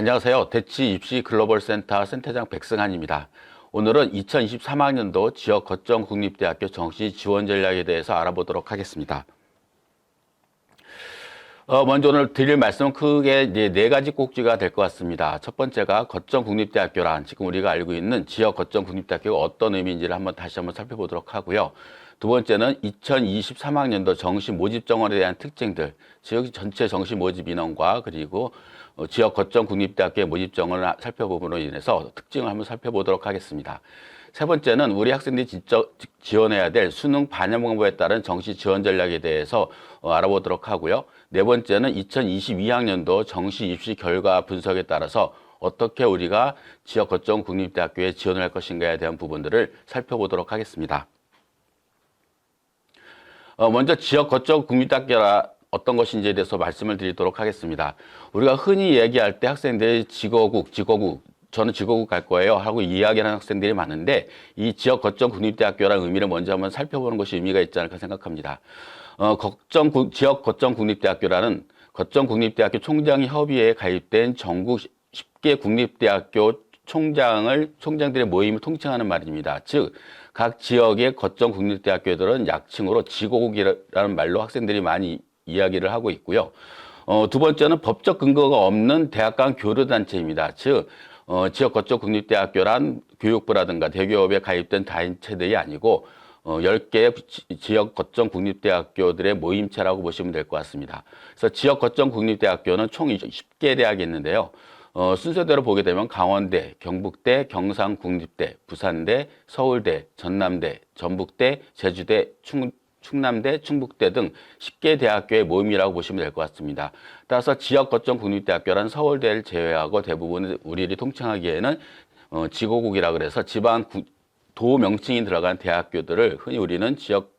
안녕하세요. 대치 입시 글로벌 센터 센터장 백승환입니다. 오늘은 2023학년도 지역 거점 국립대학교 정시 지원 전략에 대해서 알아보도록 하겠습니다. 먼저 오늘 드릴 말씀은 크게 이제 네 가지 꼭지가 될 것 같습니다. 첫 번째가 거점 국립대학교란 지금 우리가 알고 있는 지역 거점 국립대학교가 어떤 의미인지를 다시 한번 살펴보도록 하고요. 두 번째는 2023학년도 정시 모집 정원에 대한 특징들, 즉 전체 정시 모집 인원과 그리고 지역 거점 국립대학교의 모집 정원을 살펴봄으로 인해서 특징을 한번 살펴보도록 하겠습니다. 세 번째는 우리 학생들이 직접 지원해야 될 수능 반영 방법에 따른 정시 지원 전략에 대해서 알아보도록 하고요. 네 번째는 2022학년도 정시 입시 결과 분석에 따라서 어떻게 우리가 지역 거점 국립대학교에 지원을 할 것인가에 대한 부분들을 살펴보도록 하겠습니다. 먼저 지역 거점 국립대학교라 어떤 것인지에 대해서 말씀을 드리도록 하겠습니다. 우리가 흔히 얘기할 때 학생들이 지거국, 저는 지거국 갈 거예요 하고 이야기하는 학생들이 많은데 이 지역 거점 국립대학교라는 의미를 먼저 한번 살펴보는 것이 의미가 있지 않을까 생각합니다. 지역 거점 국립대학교라는 거점 국립대학교 총장 협의회에 가입된 전국 10개 국립대학교 총장들의 모임을 통칭하는 말입니다. 즉, 각 지역의 거점 국립대학교들은 약칭으로 지거국이라는 말로 학생들이 많이 이야기를 하고 있고요. 두 번째는 법적 근거가 없는 대학 간 교류단체입니다. 즉, 지역 거점 국립대학교란 교육부라든가 대기업에 가입된 단체들이 아니고 10개의 지역 거점 국립대학교들의 모임체라고 보시면 될 것 같습니다. 그래서 지역 거점 국립대학교는 총 10개 대학이 있는데요. 순서대로 보게 되면 강원대, 경북대, 경상국립대, 부산대, 서울대, 전남대, 전북대, 제주대, 충남대, 충북대 등 10개 대학교의 모임이라고 보시면 될 것 같습니다. 따라서 지역 거점 국립대학교란 서울대를 제외하고 대부분 우리들이 통칭하기에는 지거국이라 그래서 지방 도 명칭이 들어간 대학교들을 흔히 우리는 지역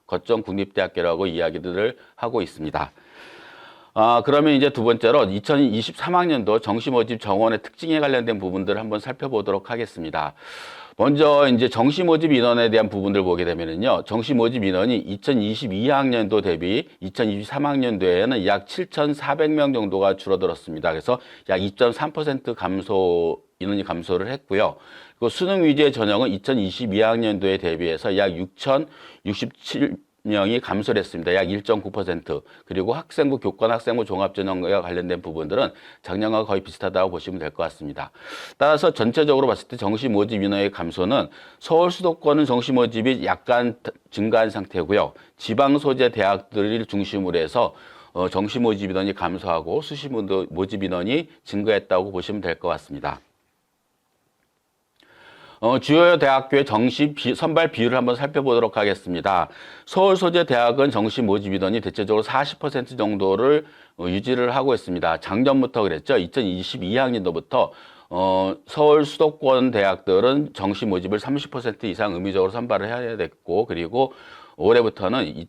거점 국립대학교라고 이야기들을 하고 있습니다. 그러면 이제 두 번째로 2023학년도 정시 모집 정원의 특징에 관련된 부분들을 한번 살펴보도록 하겠습니다. 먼저 이제 정시 모집 인원에 대한 부분들 보게 되면은요, 정시 모집 인원이 2022학년도 대비 2023학년도에는 약 7,400명 정도가 줄어들었습니다. 그래서 약 2.3% 인원이 감소를 했고요. 그리고 수능 위주의 전형은 2022학년도에 대비해서 약 6,067명이 감소를 했습니다. 약 1.9%. 그리고 학생부 교권 학생부 종합전형과 관련된 부분들은 작년과 거의 비슷하다고 보시면 될 것 같습니다. 따라서 전체적으로 봤을 때 정시 모집 인원의 감소는 서울 수도권은 정시 모집이 약간 증가한 상태고요. 지방 소재 대학들을 중심으로 해서 정시 모집 인원이 감소하고 수시 모집 인원이 증가했다고 보시면 될 것 같습니다. 주요 대학교의 정시 선발 비율을 한번 살펴보도록 하겠습니다. 서울 소재 대학은 정시 모집 인원이 대체적으로 40% 정도를 유지를 하고 있습니다. 작년부터 그랬죠. 2022학년도부터 서울 수도권 대학들은 정시 모집을 30% 이상 의무적으로 선발을 해야 됐고, 그리고 올해부터는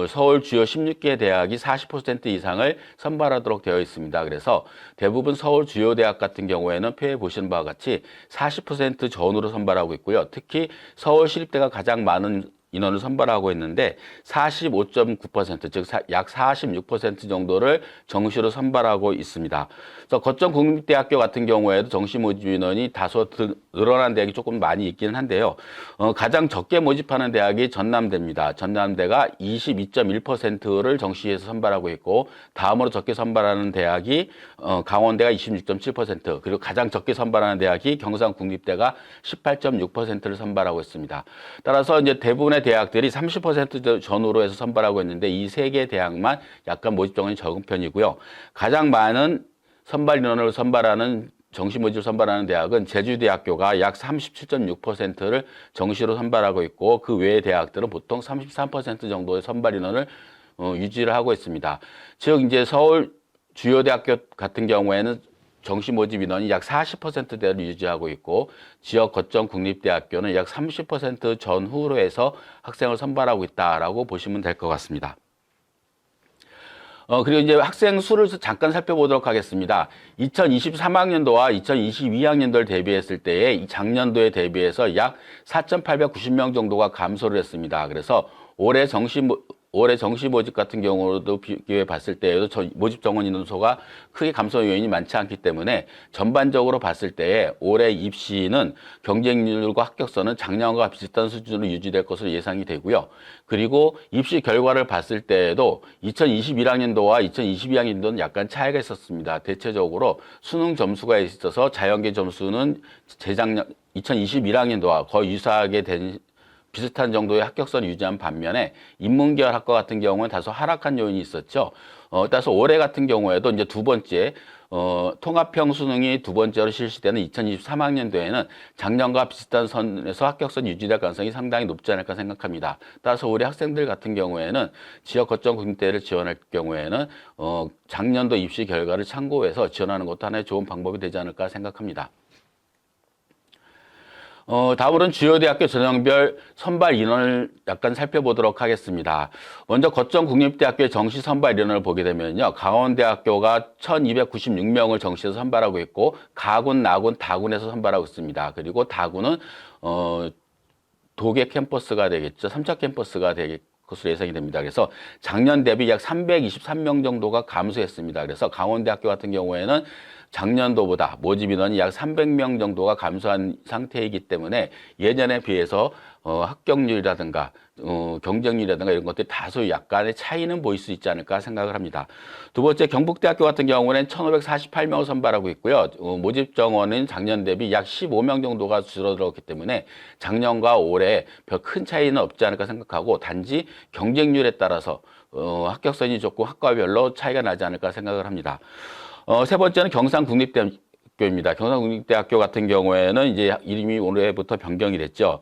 서울 주요 16개 대학이 40% 이상을 선발하도록 되어 있습니다. 그래서 대부분 서울 주요 대학 같은 경우에는 표에 보시는 바와 같이 40% 전후로 선발하고 있고요. 특히 서울시립대가 가장 많은 인원을 선발하고 있는데 45.9%, 즉 약 46% 정도를 정시로 선발하고 있습니다. 그래서 거점 국립대학교 같은 경우에도 정시 모집 인원이 다소 늘어난 대학이 조금 많이 있기는 한데요. 가장 적게 모집하는 대학이 전남대입니다. 전남대가 22.1%를 정시에서 선발하고 있고, 다음으로 적게 선발하는 대학이 강원대가 26.7%, 그리고 가장 적게 선발하는 대학이 경상국립대가 18.6%를 선발하고 있습니다. 따라서 이제 대부분의 대학들이 30% 전후로 해서 선발하고 있는데 이 세 개 대학만 약간 모집 정원이 적은 편이고요. 가장 많은 선발 인원을 선발하는 정시 모집을 선발하는 대학은 제주대학교가 약 37.6%를 정시로 선발하고 있고, 그 외의 대학들은 보통 33% 정도의 선발 인원을 유지를 하고 있습니다. 즉 이제 서울 주요 대학교 같은 경우에는 정시 모집 인원이 약 40%대를 유지하고 있고, 지역 거점 국립대학교는 약 30% 전후로 해서 학생을 선발하고 있다라고 보시면 될 것 같습니다. 그리고 이제 학생 수를 잠깐 살펴보도록 하겠습니다. 2023학년도와 2022학년도를 대비했을 때에 작년도에 대비해서 약 4,890명 정도가 감소를 했습니다. 그래서 올해 올해 정시 모집 같은 경우도 비교해 봤을 때에도 모집 정원 인원수가 크게 감소 요인이 많지 않기 때문에 전반적으로 봤을 때에 올해 입시는 경쟁률과 합격선은 작년과 비슷한 수준으로 유지될 것으로 예상이 되고요. 그리고 입시 결과를 봤을 때에도 2021학년도와 2022학년도는 약간 차이가 있었습니다. 대체적으로 수능 점수가 있어서 자연계 점수는 재작년 2021학년도와 거의 유사하게 된 비슷한 정도의 합격선을 유지한 반면에 인문계열 학과 같은 경우는 다소 하락한 요인이 있었죠. 따라서 올해 같은 경우에도 이제 두 번째 통합형 수능이 두 번째로 실시되는 2023학년도에는 작년과 비슷한 선에서 합격선 유지될 가능성이 상당히 높지 않을까 생각합니다. 따라서 우리 학생들 같은 경우에는 지역 거점 국립대를 지원할 경우에는 작년도 입시 결과를 참고해서 지원하는 것도 하나의 좋은 방법이 되지 않을까 생각합니다. 다음으로는 주요 대학교 전형별 선발 인원을 약간 살펴보도록 하겠습니다. 먼저 거점 국립대학교의 정시 선발 인원을 보게 되면요. 강원대학교가 1296명을 정시에서 선발하고 있고 가군, 나군, 다군에서 선발하고 있습니다. 그리고 다군은 도계 캠퍼스가 되겠죠. 3차 캠퍼스가 되겠 것으로 예상이 됩니다. 그래서 작년 대비 약 323명 정도가 감소했습니다. 그래서 강원대학교 같은 경우에는 작년도보다 모집 인원이 약 300명 정도가 감소한 상태이기 때문에 예년에 비해서 합격률이라든가 경쟁률이라든가 이런 것들이 다소 약간의 차이는 보일 수 있지 않을까 생각을 합니다. 두 번째 경북대학교 같은 경우는 1,548명을 선발하고 있고요. 모집 정원은 작년 대비 약 15명 정도가 줄어들었기 때문에 작년과 올해 별 큰 차이는 없지 않을까 생각하고 단지 경쟁률에 따라서 합격선이 조금 학과별로 차이가 나지 않을까 생각을 합니다. 세 번째는 경상국립대학교입니다. 경상국립대학교 같은 경우에는 이제 이름이 올해부터 변경이 됐죠.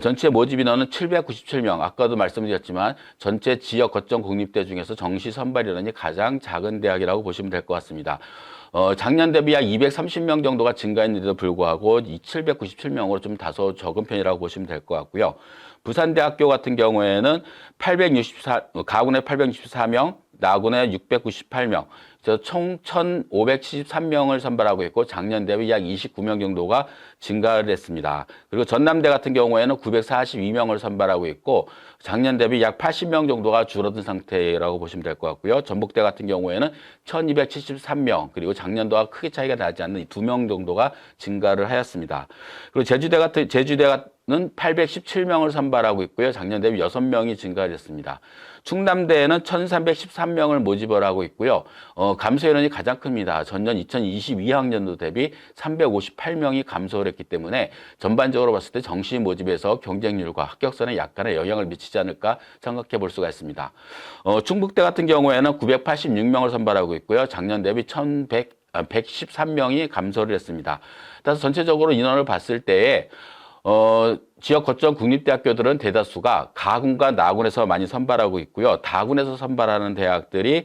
전체 모집 인원은 797명. 아까도 말씀드렸지만 전체 지역 거점 국립대 중에서 정시 선발 인원이 가장 작은 대학이라고 보시면 될 것 같습니다. 작년 대비 약 230명 정도가 증가했는데도 불구하고 797명으로 좀 다소 적은 편이라고 보시면 될 것 같고요. 부산대학교 같은 경우에는 가군에 864명, 나군에 698명, 총 1,573명을 선발하고 있고 작년 대비 약 29명 정도가 증가를 했습니다. 그리고 전남대 같은 경우에는 942명을 선발하고 있고 작년 대비 약 80명 정도가 줄어든 상태라고 보시면 될 것 같고요. 전북대 같은 경우에는 1,273명, 그리고 작년도와 크게 차이가 나지 않는 2명 정도가 증가를 하였습니다. 그리고 제주대는 817명을 선발하고 있고요. 작년 대비 6명이 증가를 했습니다. 충남대에는 1,313명을 모집을 하고 있고요. 감소 인원이 가장 큽니다. 전년 2022학년도 대비 358명이 감소를 했기 때문에 전반적으로 봤을 때 정시 모집에서 경쟁률과 합격선에 약간의 영향을 미치지 않을까 생각해 볼 수가 있습니다. 충북대 같은 경우에는 986명을 선발하고 있고요. 작년 대비 1,113명이 감소를 했습니다. 따라서 전체적으로 인원을 봤을 때에 지역 거점 국립대학교들은 대다수가 가군과 나군에서 많이 선발하고 있고요. 다군에서 선발하는 대학들이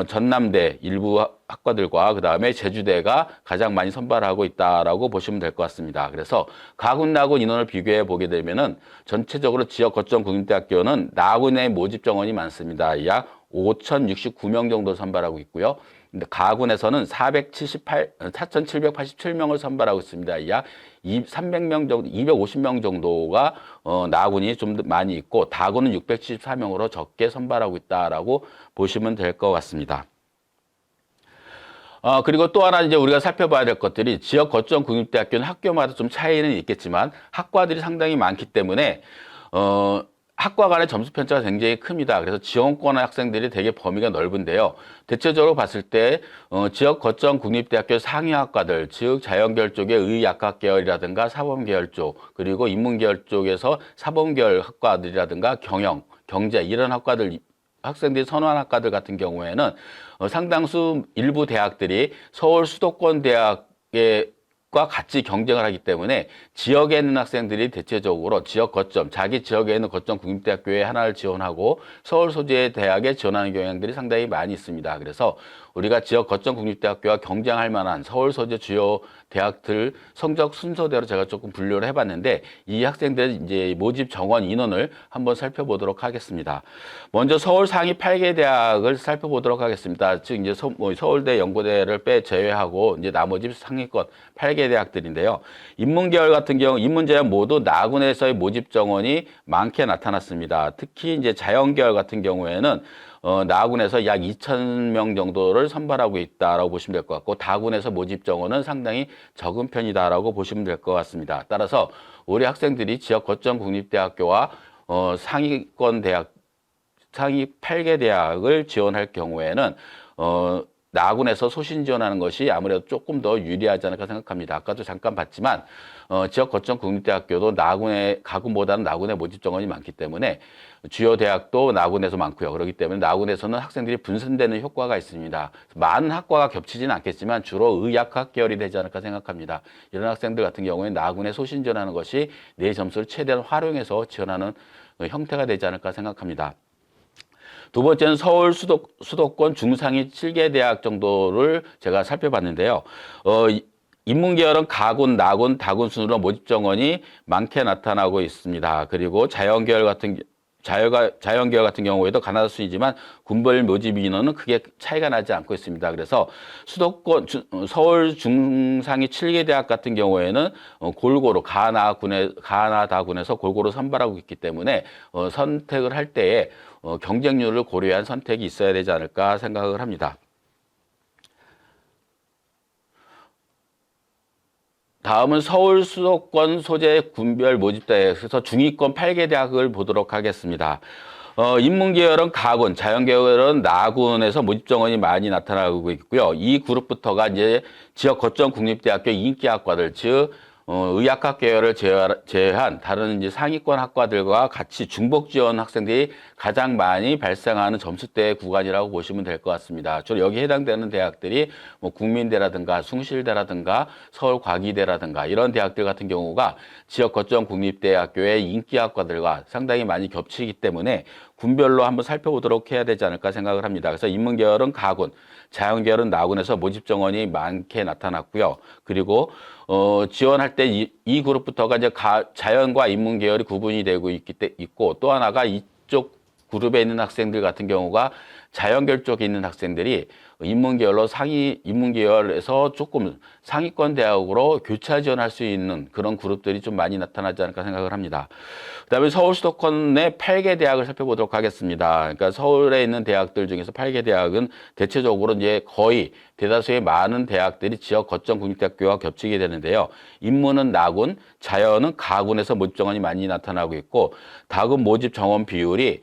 전남대 일부 학과들과 그 다음에 제주대가 가장 많이 선발하고 있다라고 보시면 될 것 같습니다. 그래서 가군, 나군 인원을 비교해 보게 되면은 전체적으로 지역 거점 국립대학교는 나군의 모집 정원이 많습니다. 약 5,069명 정도 선발하고 있고요. 근데 가군에서는 4,787명을 선발하고 있습니다. 약 300명 정도, 250명 정도가 나군이 좀 많이 있고 다군은 674명으로 적게 선발하고 있다라고 보시면 될 것 같습니다. 그리고 또 하나 이제 우리가 살펴봐야 될 것들이 지역 거점 국립대학교는 학교마다 좀 차이는 있겠지만 학과들이 상당히 많기 때문에 학과 간의 점수 편차가 굉장히 큽니다. 그래서 지원권 학생들이 되게 범위가 넓은데요. 대체적으로 봤을 때 지역 거점 국립대학교 상위 학과들, 즉 자연계열 쪽의 의학학 계열이라든가 사범계열 쪽, 그리고 인문계열 쪽에서 사범계열 학과들이라든가 경영, 경제 이런 학과들 학생들이 선호하는 학과들 같은 경우에는 상당수 일부 대학들이 서울 수도권 대학의 과 같이 경쟁을 하기 때문에 지역에 있는 학생들이 대체적으로 지역 거점, 자기 지역에 있는 거점 국립대학교에 하나를 지원하고 서울 소재의 대학에 지원하는 경향들이 상당히 많이 있습니다. 그래서 우리가 지역 거점 국립대학교와 경쟁할 만한 서울 소재 주요 대학들 성적 순서대로 제가 조금 분류를 해봤는데 이 학생들 이제 모집 정원 인원을 한번 살펴보도록 하겠습니다. 먼저 서울 상위 8개 대학을 살펴보도록 하겠습니다. 즉 이제 서울대, 연고대를 제외하고 이제 나머지 상위권 8개 대학들인데요. 인문계열 같은 경우 인문제약 모두 나군에서의 모집 정원이 많게 나타났습니다. 특히 이제 자연계열 같은 경우에는 나군에서 약 2,000명 정도를 선발하고 있다라고 보시면 될 것 같고 다군에서 모집 정원은 상당히 적은 편이다라고 보시면 될 것 같습니다. 따라서 우리 학생들이 지역 거점 국립대학교와 상위권 대학 상위 8개 대학을 지원할 경우에는 나군에서 소신 지원하는 것이 아무래도 조금 더 유리하지 않을까 생각합니다. 아까도 잠깐 봤지만 지역 거점 국립대학교도 가군보다는 나군의 모집 정원이 많기 때문에 주요 대학도 나군에서 많고요. 그렇기 때문에 나군에서는 학생들이 분산되는 효과가 있습니다. 많은 학과가 겹치지는 않겠지만 주로 의학학 계열이 되지 않을까 생각합니다. 이런 학생들 같은 경우에 나군에 소신 지원하는 것이 내 점수를 최대한 활용해서 지원하는 형태가 되지 않을까 생각합니다. 두 번째는 서울 수도권 중상위 7개 대학 정도를 제가 살펴봤는데요. 인문계열은 가군, 나군, 다군 순으로 모집 정원이 많게 나타나고 있습니다. 그리고 자연계열 같은 경우에도 가나다순이지만 군별 모집 인원은 크게 차이가 나지 않고 있습니다. 그래서 서울 중상위 7개 대학 같은 경우에는 골고루 가나다군에서 골고루 선발하고 있기 때문에 선택을 할 때에 경쟁률을 고려한 선택이 있어야 되지 않을까 생각을 합니다. 다음은 서울 수도권 소재 군별 모집대에서 중위권 8개 대학을 보도록 하겠습니다. 인문계열은 가군, 자연계열은 나군에서 모집 정원이 많이 나타나고 있고요. 이 그룹부터가 이제 지역 거점 국립대학교 인기학과들, 즉 의학학 계열을 제외한 다른 이제 상위권 학과들과 같이 중복 지원 학생들이 가장 많이 발생하는 점수대 구간이라고 보시면 될 것 같습니다. 주로 여기 해당되는 대학들이 뭐 국민대라든가 숭실대라든가 서울과기대라든가 이런 대학들 같은 경우가 지역 거점 국립대학교의 인기학과들과 상당히 많이 겹치기 때문에 군별로 한번 살펴보도록 해야 되지 않을까 생각을 합니다. 그래서 인문계열은 가군, 자연계열은 나군에서 모집 정원이 많게 나타났고요. 그리고 지원할 때 이 그룹부터가 이제 자연과 인문계열이 구분이 되고 있고 또 하나가 이쪽 그룹에 있는 학생들 같은 경우가 자연계열 쪽에 있는 학생들이 인문계열에서 조금 상위권 대학으로 교차 지원할 수 있는 그런 그룹들이 좀 많이 나타나지 않을까 생각을 합니다. 그다음에 서울 수도권의 8개 대학을 살펴보도록 하겠습니다. 그러니까 서울에 있는 대학들 중에서 8개 대학은 대체적으로 이제 거의 대다수의 많은 대학들이 지역 거점 국립대학교와 겹치게 되는데요. 인문은 나군, 자연은 가군에서 모집 정원이 많이 나타나고 있고 다군 모집 정원 비율이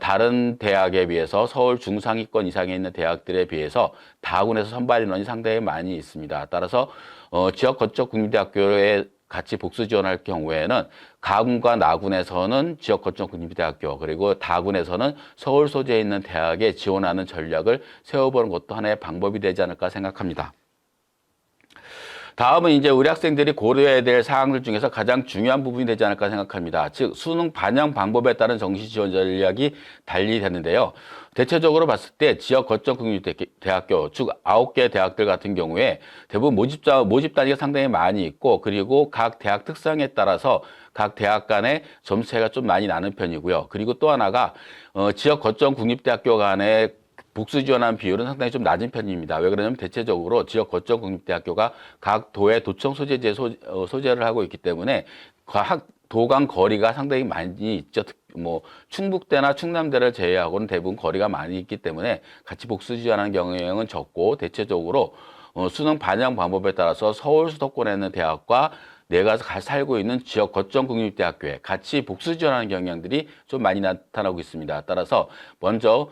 다른 대학에 비해서 서울 중상위권 이상에 있는 대학들에 비해서 다군에서 선발 인원이 상당히 많이 있습니다. 따라서 지역 거점 국립대학교에 같이 복수 지원할 경우에는 가군과 나군에서는 지역 거점 국립대학교 그리고 다군에서는 서울 소재에 있는 대학에 지원하는 전략을 세워보는 것도 하나의 방법이 되지 않을까 생각합니다. 다음은 이제 우리 학생들이 고려해야 될 사항들 중에서 가장 중요한 부분이 되지 않을까 생각합니다. 즉 수능 반영 방법에 따른 정시 지원 전략이 달리 되는데요. 대체적으로 봤을 때 지역 거점 국립대학교 즉 9개 대학들 같은 경우에 대부분 모집 단위가 상당히 많이 있고 그리고 각 대학 특성에 따라서 각 대학 간의 점수 차이가 좀 많이 나는 편이고요. 그리고 또 하나가 지역 거점 국립대학교 간의 복수 지원하는 비율은 상당히 좀 낮은 편입니다. 왜 그러냐면 대체적으로 지역 거점 국립대학교가 각 도의 도청 소재지에 소재를 하고 있기 때문에 각 도 간 거리가 상당히 많이 있죠. 뭐 충북대나 충남대를 제외하고는 대부분 거리가 많이 있기 때문에 같이 복수 지원하는 경향은 적고 대체적으로 수능 반영 방법에 따라서 서울 수도권에 있는 대학과 내가 살고 있는 지역 거점 국립대학교에 같이 복수 지원하는 경향들이 좀 많이 나타나고 있습니다. 따라서 먼저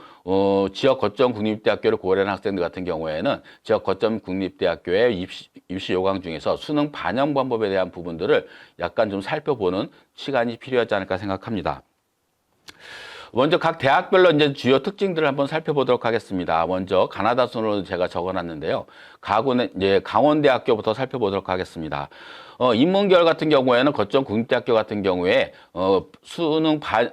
지역 거점 국립대학교를 고려하는 학생들 같은 경우에는 지역 거점 국립대학교의 입시 요강 중에서 수능 반영 방법에 대한 부분들을 약간 좀 살펴보는 시간이 필요하지 않을까 생각합니다. 먼저 각 대학별로 이제 주요 특징들을 한번 살펴보도록 하겠습니다. 먼저 가나다 순으로 제가 적어놨는데요. 이제 강원대학교부터 살펴보도록 하겠습니다. 인문계열 같은 경우에는 거점 국립대학교 같은 경우에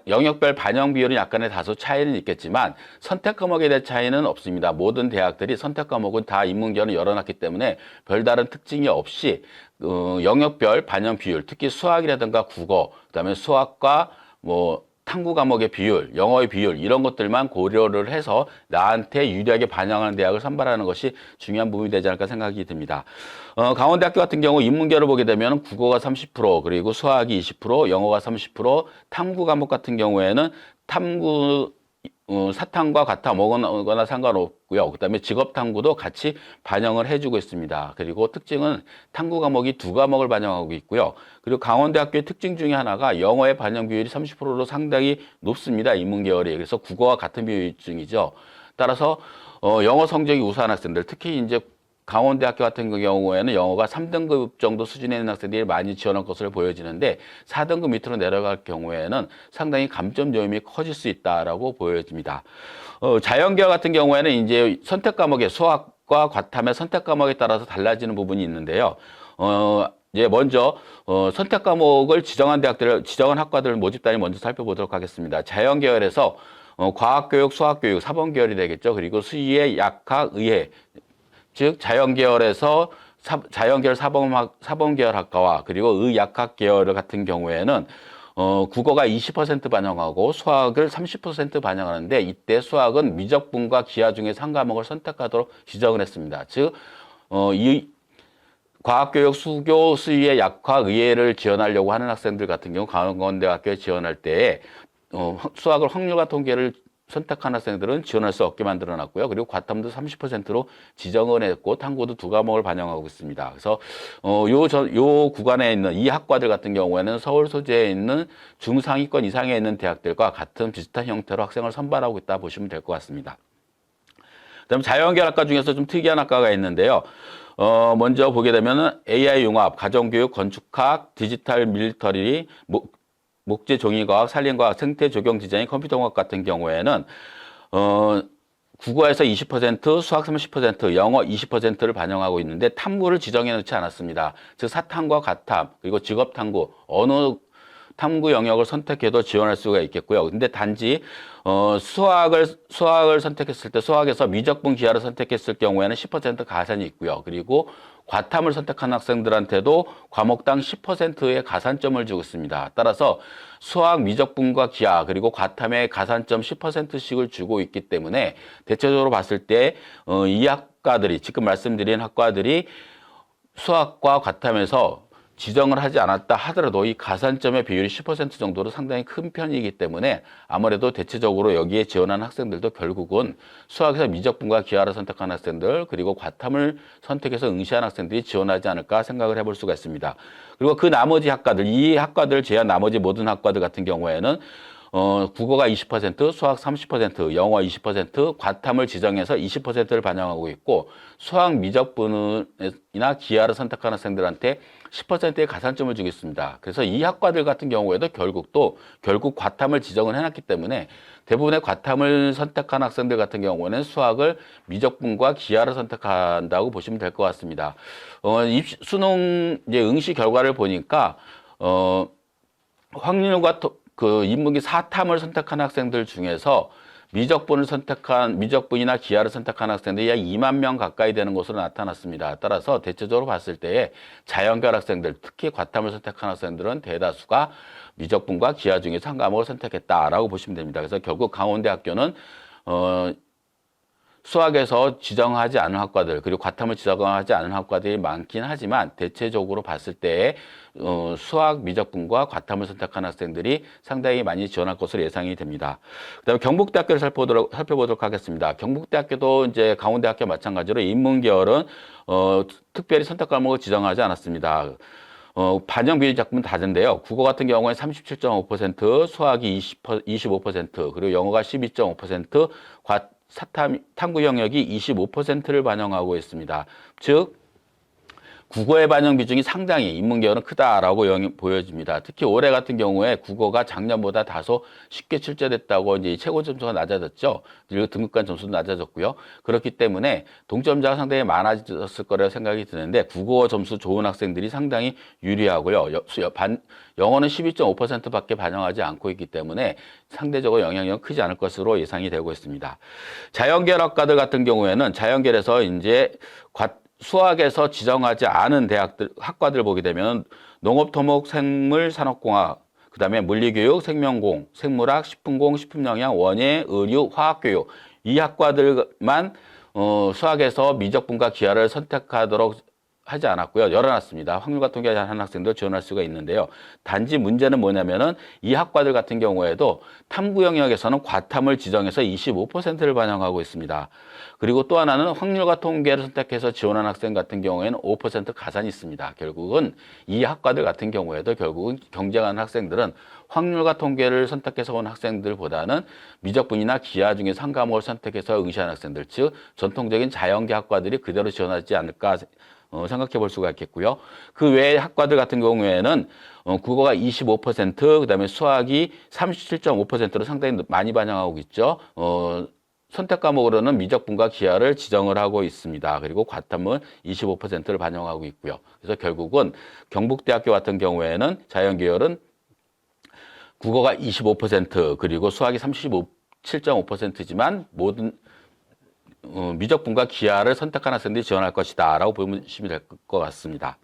영역별 반영 비율은 약간의 다소 차이는 있겠지만 선택 과목에 대한 차이는 없습니다. 모든 대학들이 선택 과목은 다 인문계열을 열어놨기 때문에 별다른 특징이 없이 영역별 반영 비율, 특히 수학이라든가 국어, 그다음에 수학과 뭐 탐구 과목의 비율, 영어의 비율 이런 것들만 고려를 해서 나한테 유리하게 반영하는 대학을 선발하는 것이 중요한 부분이 되지 않을까 생각이 듭니다. 강원대학교 같은 경우 인문계를 보게 되면 국어가 30%, 그리고 수학이 20%, 영어가 30%, 탐구 과목 같은 경우에는 탐구 사탐과 같아 먹거나 상관없고요. 그다음에 직업 탐구도 같이 반영을 해주고 있습니다. 그리고 특징은 탐구 과목이 두 과목을 반영하고 있고요. 그리고 강원대학교의 특징 중에 하나가 영어의 반영 비율이 30%로 상당히 높습니다. 인문계열이. 그래서 국어와 같은 비율이죠. 따라서 영어 성적이 우수한 학생들, 특히 이제 강원대학교 같은 경우에는 영어가 3등급 정도 수준에 있는 학생들이 많이 지원할 것으로 보여지는데 4등급 밑으로 내려갈 경우에는 상당히 감점 요인이 커질 수 있다라고 보여집니다. 자연계열 같은 경우에는 이제 선택 과목의 수학과 과탐의 선택 과목에 따라서 달라지는 부분이 있는데요. 이제 먼저 선택 과목을 지정한 학과들 모집 단위 먼저 살펴보도록 하겠습니다. 자연계열에서 과학교육, 수학교육, 사범계열이 되겠죠. 그리고 수의회, 약학, 의회, 즉 자연계열에서 자연계열 사범계열 학과와 그리고 의약학 계열 같은 경우에는 국어가 20% 반영하고 수학을 30% 반영하는데 이때 수학은 미적분과 기하 중에 3과목을 선택하도록 지정을 했습니다. 즉 이 과학교육, 수교, 수의회, 약화, 의회를 지원하려고 하는 학생들 같은 경우 강원대학교에 지원할 때에 수학을 확률과 통계를 선택한 학생들은 지원할 수 없게 만들어 놨고요. 그리고 과탐도 30%로 지정을 했고 탐구도 두 과목을 반영하고 있습니다. 그래서 요 구간에 있는 이 학과들 같은 경우에는 서울 소재에 있는 중상위권 이상에 있는 대학들과 같은 비슷한 형태로 학생을 선발하고 있다 보시면 될 것 같습니다. 그다음 자연계열 학과 중에서 좀 특이한 학과가 있는데요. 먼저 보게 되면은 AI 융합, 가정교육, 건축학, 디지털 밀리터리, 목재 종이과학, 산림과학, 생태 조경 디자인, 컴퓨터공학 같은 경우에는 국어에서 20%, 수학 30%, 영어 20%를 반영하고 있는데 탐구를 지정해 놓지 않았습니다. 즉 사탐과 가탐, 그리고 직업 탐구, 어느 탐구 영역을 선택해도 지원할 수가 있겠고요. 근데 단지 수학을 선택했을 때 수학에서 미적분 기하를 선택했을 경우에는 10% 가산이 있고요. 그리고 과탐을 선택한 학생들한테도 과목당 10%의 가산점을 주고 있습니다. 따라서 수학, 미적분과 기하 그리고 과탐의 가산점 10%씩을 주고 있기 때문에 대체적으로 봤을 때 이 학과들이 지금 말씀드린 학과들이 수학과 과탐에서 지정을 하지 않았다 하더라도 이 가산점의 비율이 10% 정도로 상당히 큰 편이기 때문에 아무래도 대체적으로 여기에 지원한 학생들도 결국은 수학에서 미적분과 기하를 선택한 학생들 그리고 과탐을 선택해서 응시한 학생들이 지원하지 않을까 생각을 해볼 수가 있습니다. 그리고 그 나머지 학과들, 이 학과들 제한 나머지 모든 학과들 같은 경우에는 국어가 20%, 수학 30%, 영어 20%, 과탐을 지정해서 20%를 반영하고 있고 수학 미적분이나 기하를 선택한 학생들한테 10%의 가산점을 주고 있습니다. 그래서 이 학과들 같은 경우에도 결국 과탐을 지정을 해놨기 때문에 대부분의 과탐을 선택한 학생들 같은 경우에는 수학을 미적분과 기하를 선택한다고 보시면 될 것 같습니다. 수능 이제 응시 결과를 보니까 확률과 인문계 4탐을 선택한 학생들 중에서 미적분이나 기하를 선택한 학생들이 약 2만 명 가까이 되는 것으로 나타났습니다. 따라서 대체적으로 봤을 때에 자연계열 학생들, 특히 과탐을 선택한 학생들은 대다수가 미적분과 기하 중에 3과목을 선택했다라고 보시면 됩니다. 그래서 결국 강원대학교는 수학에서 지정하지 않은 학과들 그리고 과탐을 지정하지 않은 학과들이 많긴 하지만 대체적으로 봤을 때 수학, 미적분과 과탐을 선택한 학생들이 상당히 많이 지원할 것으로 예상이 됩니다. 그다음에 경북대학교를 살펴보도록 하겠습니다. 경북대학교도 이제 강원대학교 마찬가지로 인문계열은 특별히 선택 과목을 지정하지 않았습니다. 반영 비율 작품은 다른데요. 국어 같은 경우에 37.5%, 수학이 25%, 그리고 영어가 12.5%, 탐구 영역이 25%를 반영하고 있습니다. 즉 국어의 반영 비중이 상당히 인문계열은 크다라고 보여집니다. 특히 올해 같은 경우에 국어가 작년보다 다소 쉽게 출제됐다고 이제 최고 점수가 낮아졌죠. 그리고 등급간 점수도 낮아졌고요. 그렇기 때문에 동점자가 상당히 많아졌을 거라고 생각이 드는데 국어 점수 좋은 학생들이 상당히 유리하고요. 영어는 12.5%밖에 반영하지 않고 있기 때문에 상대적으로 영향력은 크지 않을 것으로 예상이 되고 있습니다. 자연계열 학과들 같은 경우에는 자연계열에서 이제 수학에서 지정하지 않은 학과들 보게 되면 농업, 토목, 생물, 산업공학, 그 다음에 물리교육, 생명공, 생물학, 식품공, 식품영양, 원예, 의류, 화학교육 이 학과들만 수학에서 미적분과 기하를 선택하도록 하지 않았고요. 열어놨습니다. 확률과 통계를 하는 학생도 지원할 수가 있는데요. 단지 문제는 뭐냐면은 이 학과들 같은 경우에도 탐구 영역에서는 과탐을 지정해서 25%를 반영하고 있습니다. 그리고 또 하나는 확률과 통계를 선택해서 지원한 학생 같은 경우에는 5% 가산이 있습니다. 결국은 이 학과들 같은 경우에도 결국은 경쟁하는 학생들은 확률과 통계를 선택해서 온 학생들보다는 미적분이나 기하 중에서 한 과목을 선택해서 응시한 학생들, 즉 전통적인 자연계 학과들이 그대로 지원하지 않을까 생각해 볼 수가 있겠고요. 그 외의 학과들 같은 경우에는 국어가 25%, 그다음에 수학이 37.5%로 상당히 많이 반영하고 있죠. 선택 과목으로는 미적분과 기하를 지정을 하고 있습니다. 그리고 과탐은 25%를 반영하고 있고요. 그래서 결국은 경북대학교 같은 경우에는 자연계열은 국어가 25% 그리고 수학이 37.5%지만 모든 미적분과 기하를 선택한 학생들이 지원할 것이다 라고 보시면 될 것 같습니다.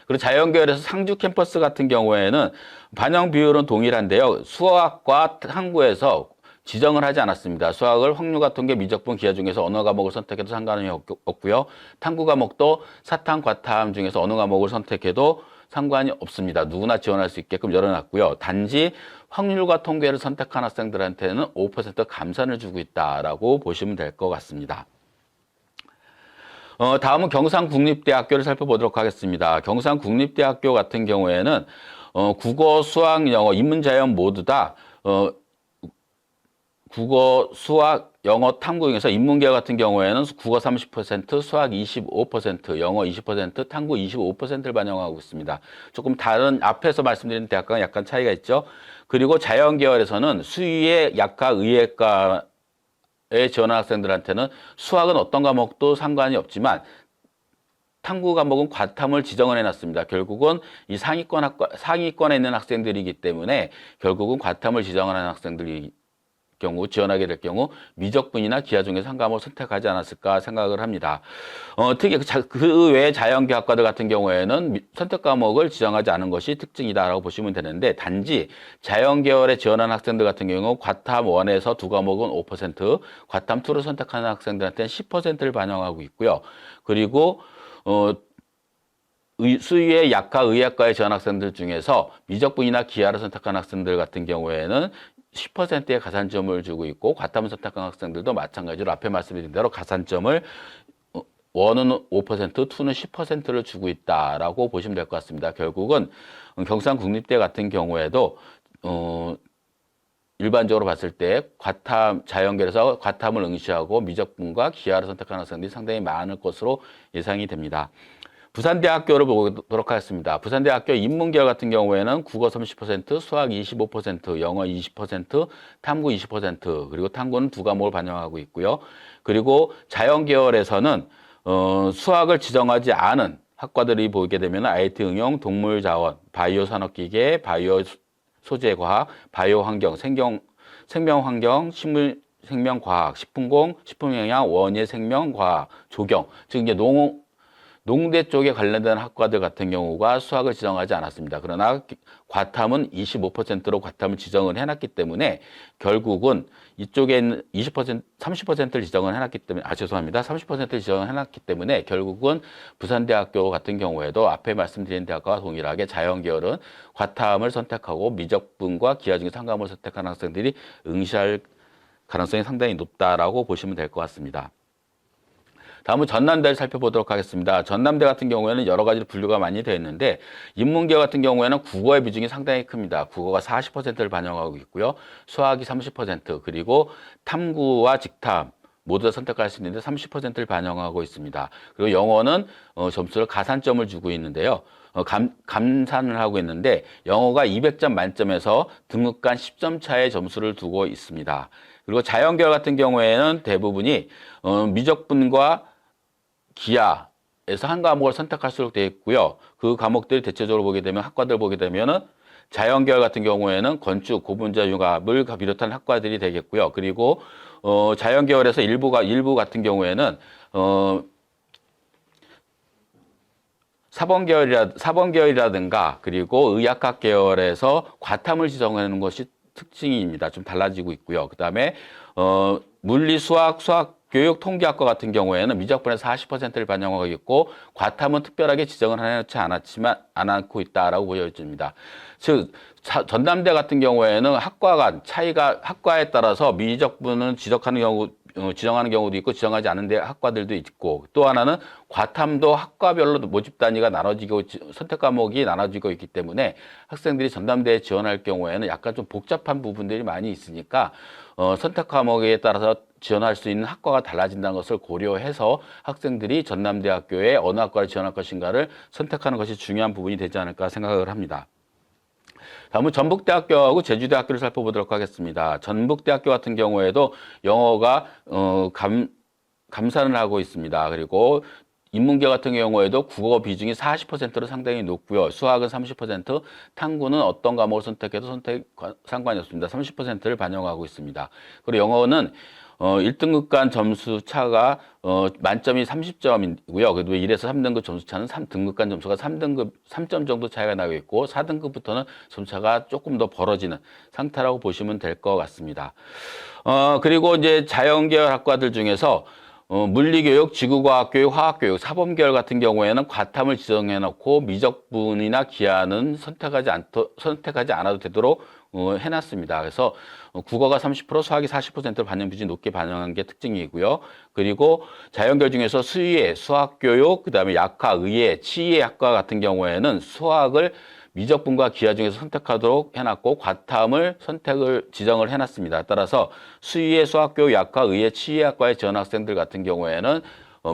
그리고 자연계열에서 상주 캠퍼스 같은 경우에는 반영 비율은 동일한데요. 수학과 탐구에서 지정을 하지 않았습니다. 수학을 확률과 통계, 미적분, 기하 중에서 어느 과목을 선택해도 상관이 없고요. 탐구 과목도 사탐, 과탐 중에서 어느 과목을 선택해도 상관이 없습니다. 누구나 지원할 수 있게끔 열어놨고요. 단지 확률과 통계를 선택한 학생들한테는 5% 감산을 주고 있다라고 보시면 될 것 같습니다. 다음은 경상국립대학교를 살펴보도록 하겠습니다. 경상국립대학교 같은 경우에는 국어, 수학, 영어, 인문자연 모두 다 국어, 수학, 영어, 탐구 중에서 인문계열 같은 경우에는 국어 30%, 수학 25%, 영어 20%, 탐구 25%를 반영하고 있습니다. 조금 다른 앞에서 말씀드린 대학과는 약간 차이가 있죠. 그리고 자연계열에서는 수의의 약과 의예과에 지원한 학생들한테는 수학은 어떤 과목도 상관이 없지만 탐구 과목은 과탐을 지정을 해놨습니다. 결국은 이 상위권에 있는 학생들이기 때문에 결국은 과탐을 지정하는 학생들이 지원하게 될 경우 미적분이나 기하 중에서 한 과목을 선택하지 않았을까 생각을 합니다. 특히 그 외 자연계 학과들 같은 경우에는 선택 과목을 지정하지 않은 것이 특징이다라고 보시면 되는데 단지 자연계열에 지원한 학생들 같은 경우 과탐 1에서 두 과목은 5%, 과탐 2를 선택하는 학생들한테는 10%를 반영하고 있고요. 그리고 수의의 약과 의학과에 지원한 학생들 중에서 미적분이나 기하를 선택한 학생들 같은 경우에는 10%의 가산점을 주고 있고 과탐을 선택한 학생들도 마찬가지로 앞에 말씀드린 대로 가산점을 1은 5%, 2는 10%를 주고 있다라고 보시면 될 것 같습니다. 결국은 경상국립대 같은 경우에도 일반적으로 봤을 때 자연계열에서 과탐을 응시하고 미적분과 기하를 선택하는 학생들이 상당히 많을 것으로 예상이 됩니다. 부산대학교를 보도록 하겠습니다. 부산대학교 인문계열 같은 경우에는 국어 30%, 수학 25%, 영어 20%, 탐구 20%, 그리고 탐구는 두 과목을 반영하고 있고요. 그리고 자연계열에서는 수학을 지정하지 않은 학과들이 보게 되면 IT 응용, 동물자원, 바이오 산업기계, 바이오 소재과학, 바이오 환경, 생명환경, 식물 생명과학, 식품공, 식품영양, 원예 생명과학, 조경, 즉 이제 농대 쪽에 관련된 학과들 같은 경우가 수학을 지정하지 않았습니다. 그러나 과탐은 25%로 과탐을 지정을 해놨기 때문에 결국은 이쪽에 있는 30%를 지정을 해놨기 때문에, 죄송합니다. 30%를 지정을 해놨기 때문에 결국은 부산대학교 같은 경우에도 앞에 말씀드린 대학과 동일하게 자연계열은 과탐을 선택하고 미적분과 기하 중에 한 과목을 선택한 학생들이 응시할 가능성이 상당히 높다라고 보시면 될 것 같습니다. 다음은 전남대를 살펴보도록 하겠습니다. 전남대 같은 경우에는 여러 가지로 분류가 많이 되어 있는데 인문계열 같은 경우에는 국어의 비중이 상당히 큽니다. 국어가 40%를 반영하고 있고요. 수학이 30%, 그리고 탐구와 직탐, 모두 다 선택할 수 있는데 30%를 반영하고 있습니다. 그리고 영어는 점수를 가산점을 주고 있는데요. 감산을 하고 있는데 영어가 200점 만점에서 등급간 10점 차의 점수를 두고 있습니다. 그리고 자연계열 같은 경우에는 대부분이 미적분과 기하에서 한 과목을 선택할수록 되어 있고요. 그 과목들이 대체적으로 보게 되면 학과들 보게 되면은 자연계열 같은 경우에는 건축, 고분자 융합을 비롯한 학과들이 되겠고요. 그리고 자연계열에서 일부 같은 경우에는 사범계열이라든가 그리고 의학학 계열에서 과탐을 지정하는 것이 특징입니다. 좀 달라지고 있고요. 그 다음에 물리, 수학, 교육, 통계학과 같은 경우에는 미적분에서 40%를 반영하고 있고 과탐은 특별하게 지정을 해놓지 않고 있다라고 보여집니다. 즉 전남대 같은 경우에는 학과 간 차이가 학과에 따라서 미적분은 지정하는 경우도 있고 지정하지 않은 학과들도 있고 또 하나는 과탐도 학과별로 모집 단위가 나눠지고 선택 과목이 나눠지고 있기 때문에 학생들이 전남대에 지원할 경우에는 약간 좀 복잡한 부분들이 많이 있으니까 선택 과목에 따라서 지원할 수 있는 학과가 달라진다는 것을 고려해서 학생들이 전남대학교에 어느 학과를 지원할 것인가를 선택하는 것이 중요한 부분이 되지 않을까 생각을 합니다. 다음은 전북대학교하고 제주대학교를 살펴보도록 하겠습니다. 전북대학교 같은 경우에도 영어가 감산을 하고 있습니다. 그리고 인문계 같은 경우에도 국어 비중이 40%로 상당히 높고요. 수학은 30%, 탐구는 어떤 과목을 선택해도 상관이 없습니다. 30%를 반영하고 있습니다. 그리고 영어는 1등급 간 점수 차가 만점이 30점이고요. 그래도 1에서 3등급 점수 차는 3등급 간 점수가 3점 정도 차이가 나고 있고 4등급부터는 점차가 조금 더 벌어지는 상태라고 보시면 될 것 같습니다. 그리고 이제 자연계열 학과들 중에서 물리교육, 지구과학교육, 화학교육, 사범계열 같은 경우에는 과탐을 지정해 놓고 미적분이나 기하는 선택하지 않아도 되도록 해놨습니다. 그래서 국어가 30%, 수학이 40%를 반영 비중이 높게 반영한 게 특징이고요. 그리고 자연계열 중에서 수의회, 수학교육, 그다음에 약학, 의예, 치의회 학과 같은 경우에는 수학을 미적분과 기하 중에서 선택하도록 해놨고 과탐을 지정을 해놨습니다. 따라서 수의회, 수학교육, 약학, 의예, 치의학과에 지원 학생들 같은 경우에는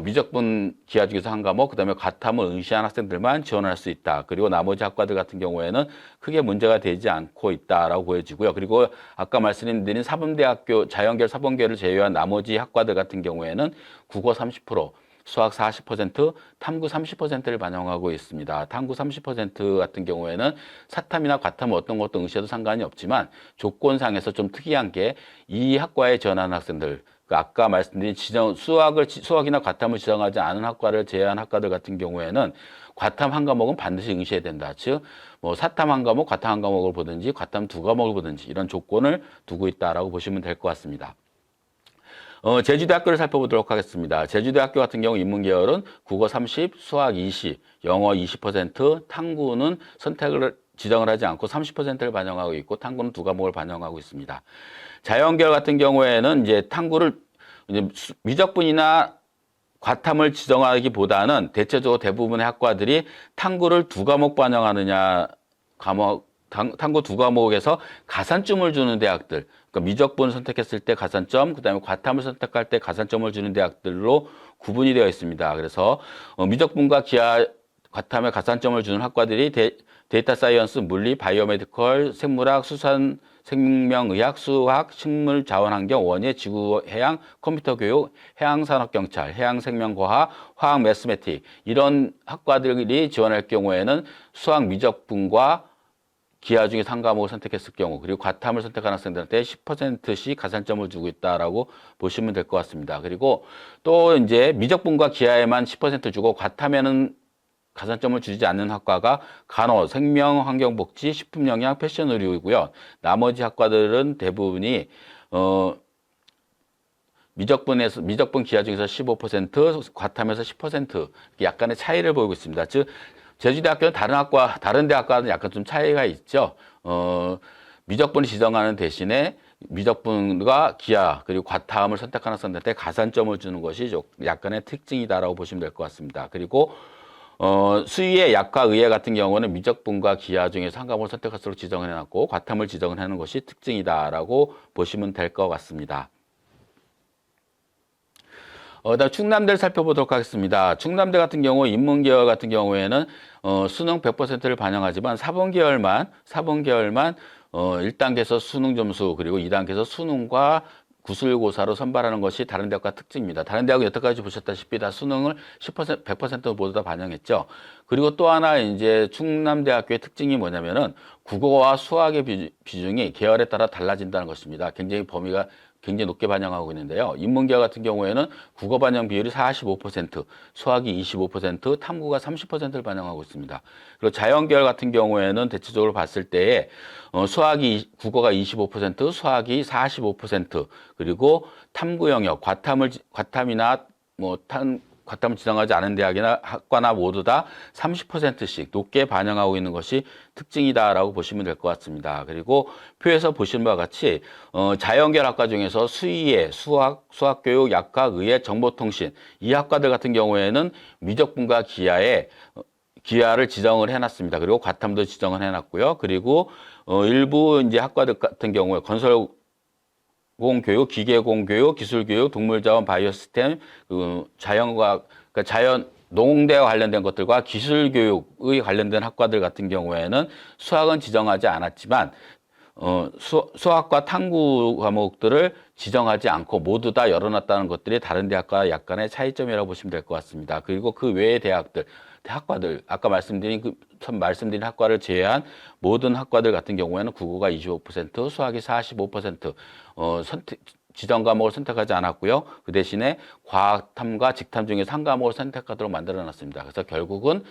미적분 기하 중에서 한 과목, 그다음에 과탐을 응시한 학생들만 지원할 수 있다. 그리고 나머지 학과들 같은 경우에는 크게 문제가 되지 않고 있다라고 보여지고요. 그리고 아까 말씀드린 사범대학교 자연계열 사범계열을 제외한 나머지 학과들 같은 경우에는 국어 30%, 수학 40%, 탐구 30%를 반영하고 있습니다. 탐구 30% 같은 경우에는 사탐이나 과탐 어떤 것도 응시해도 상관이 없지만 조건상에서 좀 특이한 게 이 학과에 지원하는 학생들, 아까 말씀드린 수학이나 과탐을 지정하지 않은 학과를 제외한 학과들 같은 경우에는 과탐 한 과목은 반드시 응시해야 된다. 즉, 사탐 한 과목, 과탐 한 과목을 보든지, 과탐 두 과목을 보든지 이런 조건을 두고 있다라고 보시면 될 것 같습니다. 제주대학교를 살펴보도록 하겠습니다. 제주대학교 같은 경우 인문계열은 국어 30, 수학 20, 영어 20%, 탐구는 지정을 하지 않고 30%를 반영하고 있고 탐구는 두 과목을 반영하고 있습니다. 자연계열 같은 경우에는 이제 탐구를 미적분이나 과탐을 지정하기보다는 대체적으로 대부분의 학과들이 탐구를 두 과목 반영하느냐 탐구 두 과목에서 가산점을 주는 대학들, 그러니까 미적분을 선택했을 때 가산점, 그다음에 과탐을 선택할 때 가산점을 주는 대학들로 구분이 되어 있습니다. 그래서 미적분과 기하, 과탐에 가산점을 주는 학과들이 데이터 사이언스, 물리, 바이오메디컬, 생물학, 수산, 생명의학, 수학, 식물, 자원환경, 원예, 지구, 해양, 컴퓨터 교육, 해양산업경찰, 해양생명과학, 화학, 매스매틱 이런 학과들이 지원할 경우에는 수학 미적분과 기하 중에 한 과목을 선택했을 경우 그리고 과탐을 선택한 학생들한테 10%씩 가산점을 주고 있다라고 보시면 될 것 같습니다. 그리고 또 이제 미적분과 기하에만 10% 주고 과탐에는 가산점을 주지 않는 학과가 간호, 생명, 환경복지, 식품영양, 패션의료이고요. 나머지 학과들은 대부분이 미적분 기하 중에서 15%, 과탐에서 10% 약간의 차이를 보이고 있습니다. 즉 제주대학교는 다른 대학과는 약간 좀 차이가 있죠. 미적분을 지정하는 대신에 미적분과 기하 그리고 과탐을 선택하는 학생들한테 가산점을 주는 것이 약간의 특징이다라고 보시면 될 것 같습니다. 그리고 수의회, 약과, 의회 같은 경우는 미적분과 기하 중에서 한 과목을 선택할수록 지정을 해놨고 과탐을 지정을 하는 것이 특징이다라고 보시면 될 것 같습니다. 다음 충남대를 살펴보도록 하겠습니다. 충남대 같은 경우 인문계열 같은 경우에는 수능 100%를 반영하지만 4분계열만 1단계에서 수능 점수 그리고 2단계에서 수능과 구술고사로 선발하는 것이 다른 대학과 특징입니다. 다른 대학은 여태까지 보셨다시피 다 수능을 10%, 100% 모두 다 반영했죠. 그리고 또 하나 이제 충남대학교의 특징이 뭐냐면은 국어와 수학의 비중이 계열에 따라 달라진다는 것입니다. 굉장히 범위가 굉장히 높게 반영하고 있는데요. 인문계열 같은 경우에는 국어 반영 비율이 45%, 수학이 25%, 탐구가 30%를 반영하고 있습니다. 그리고 자연계열 같은 경우에는 대체적으로 봤을 때에 국어가 25%, 수학이 45%, 그리고 탐구 영역, 과탐이나 과탐을 지정하지 않은 대학이나 학과나 모두 다 30%씩 높게 반영하고 있는 것이 특징이다라고 보시면 될 것 같습니다. 그리고 표에서 보시는 바와 같이 자연계열 학과 중에서 수의예, 수학교육, 약학, 의예, 정보통신 이 학과들 같은 경우에는 미적분과 기하를 지정을 해놨습니다. 그리고 과탐도 지정을 해놨고요. 그리고 일부 이제 학과들 같은 경우에 공교육, 기계공교육, 기술교육, 동물자원, 바이오시스템, 자연과학, 그러니까 농대와 관련된 것들과 기술교육의 관련된 학과들 같은 경우에는 수학은 지정하지 않았지만 수학과 탐구 과목들을 지정하지 않고 모두 다 열어놨다는 것들이 다른 대학과 약간의 차이점이라고 보시면 될 것 같습니다. 그리고 그 외의 학과들, 아까 말씀드린 학과를 제외한 모든 학과들 같은 경우에는 국어가 25%, 수학이 45%, 지정 과목을 선택하지 않았고요. 그 대신에 과학탐과 직탐 중에서 한 과목을 선택하도록 만들어 놨습니다. 그래서 결국은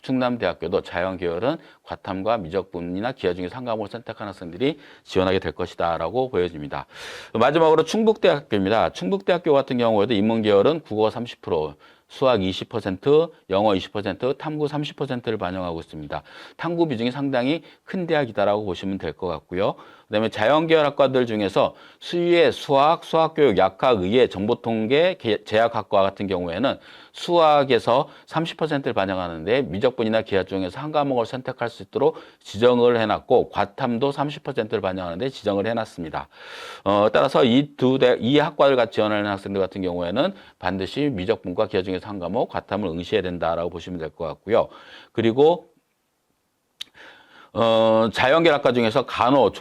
충남대학교도 자연계열은 과탐과 미적분이나 기하 중에서 한 과목을 선택한 학생들이 지원하게 될 것이다 라고 보여집니다. 마지막으로 충북대학교입니다. 충북대학교 같은 경우에도 인문계열은 국어 30%, 수학 20%, 영어 20%, 탐구 30%를 반영하고 있습니다. 탐구 비중이 상당히 큰 대학이다라고 보시면 될 것 같고요. 그다음에 자연계열 학과들 중에서 수의예, 수학교육, 약학, 의예, 정보통계, 제약학과 같은 경우에는 수학에서 30%를 반영하는데 미적분이나 기하 중에서 한 과목을 선택할 수 있도록 지정을 해놨고 과탐도 30%를 반영하는데 지정을 해놨습니다. 따라서 이 학과를 같이 지원하는 학생들 같은 경우에는 반드시 미적분과 기하 중에서 한 과목 과탐을 응시해야 된다라고 보시면 될 것 같고요. 그리고 자연계열학과 중에서 간호,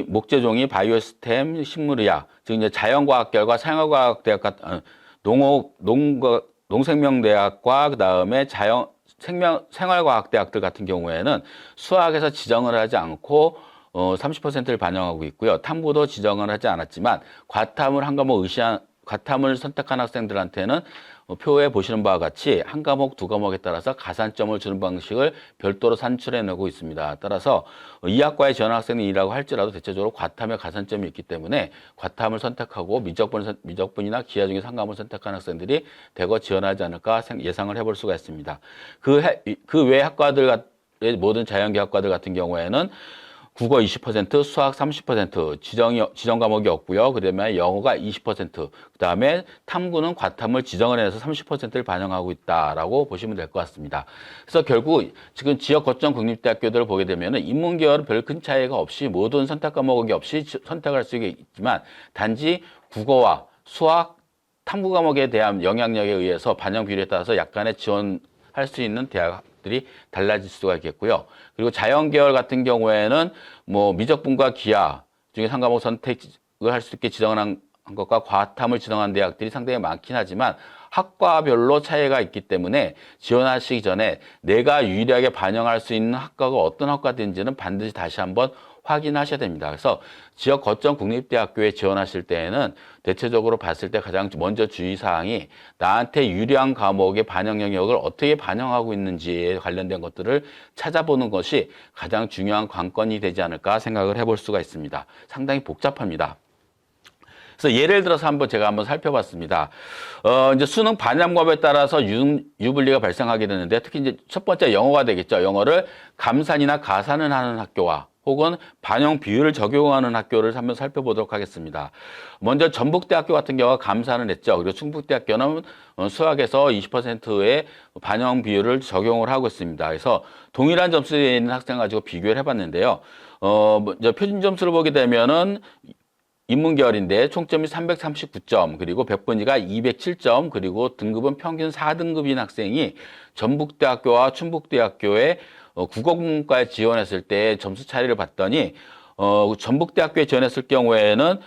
목재종이, 바이오시스템, 식물의학, 즉 이제 자연과학계열과 생활과학대학 농생명대학과 그다음에 생활과학대학들 같은 경우에는 수학에서 지정을 하지 않고 30%를 반영하고 있고요. 탐구도 지정을 하지 않았지만 과탐을 선택한 학생들한테는 표에 보시는 바와 같이 한 과목, 두 과목에 따라서 가산점을 주는 방식을 별도로 산출해내고 있습니다. 따라서 이 학과에 지원한 학생이라고 할지라도 대체적으로 과탐에 가산점이 있기 때문에 과탐을 선택하고 미적분이나 기하 중에 한 과목을 선택한 학생들이 대거 지원하지 않을까 예상을 해볼 수가 있습니다. 그 외 학과들, 모든 자연계학과들 같은 경우에는 국어 20%, 수학 30%, 지정 과목이 없고요. 그다음에 영어가 20%, 그다음에 탐구는 과탐을 지정을 해서 30%를 반영하고 있다라고 보시면 될 것 같습니다. 그래서 결국 지금 지역 거점 국립대학교들을 보게 되면은 인문계열은 별 큰 차이가 없이 모든 선택 과목이 없이 선택할 수 있지만 단지 국어와 수학, 탐구 과목에 대한 영향력에 의해서 반영 비율에 따라서 약간의 지원할 수 있는 대학들이 달라질 수가 있겠고요. 그리고 자연계열 같은 경우에는 미적분과 기하 중에 한 과목 선택을 할 수 있게 지정한 것과 과탐을 지정한 대학들이 상당히 많긴 하지만 학과별로 차이가 있기 때문에 지원하시기 전에 내가 유리하게 반영할 수 있는 학과가 어떤 학과든지는 반드시 다시 한번 확인하셔야 됩니다. 그래서 지역 거점 국립대학교에 지원하실 때에는 대체적으로 봤을 때 가장 먼저 주의사항이 나한테 유리한 과목의 반영 영역을 어떻게 반영하고 있는지에 관련된 것들을 찾아보는 것이 가장 중요한 관건이 되지 않을까 생각을 해볼 수가 있습니다. 상당히 복잡합니다. 그래서 예를 들어서 제가 한번 살펴봤습니다. 이제 수능 반영법에 따라서 유불리가 발생하게 되는데 특히 이제 첫 번째 영어가 되겠죠. 영어를 감산이나 가산을 하는 학교와 혹은 반영 비율을 적용하는 학교를 한번 살펴보도록 하겠습니다. 먼저 전북대학교 같은 경우가 감산을 했죠. 그리고 충북대학교는 수학에서 20%의 반영 비율을 적용을 하고 있습니다. 그래서 동일한 점수에 있는 학생 가지고 비교를 해봤는데요. 표준 점수를 보게 되면은 인문계열인데 총점이 339점, 그리고 백분위가 207점, 그리고 등급은 평균 4등급인 학생이 전북대학교와 충북대학교에 국어국문과에 지원했을 때 점수 차이를 봤더니 전북대학교에 지원했을 경우에는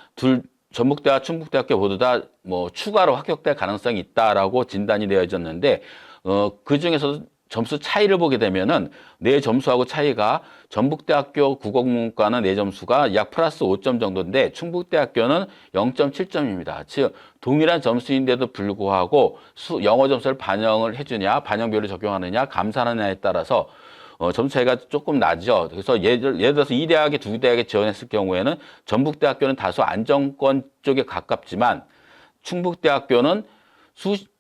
전북대와 충북대학교 모두 다 뭐 추가로 합격될 가능성이 있다라고 진단이 되어졌는데 그 중에서도 점수 차이를 보게 되면은 내 점수하고 차이가 전북대학교 국어국문과는 내 점수가 약 플러스 5점 정도인데 충북대학교는 0.7점입니다. 즉 동일한 점수인데도 불구하고 영어 점수를 반영을 해주냐, 반영비율을 적용하느냐, 감사하느냐에 따라서 점수 차이가 조금 나죠. 그래서 예를 들어서 이 대학에 두 대학에 지원했을 경우에는 전북대학교는 다소 안정권 쪽에 가깝지만 충북대학교는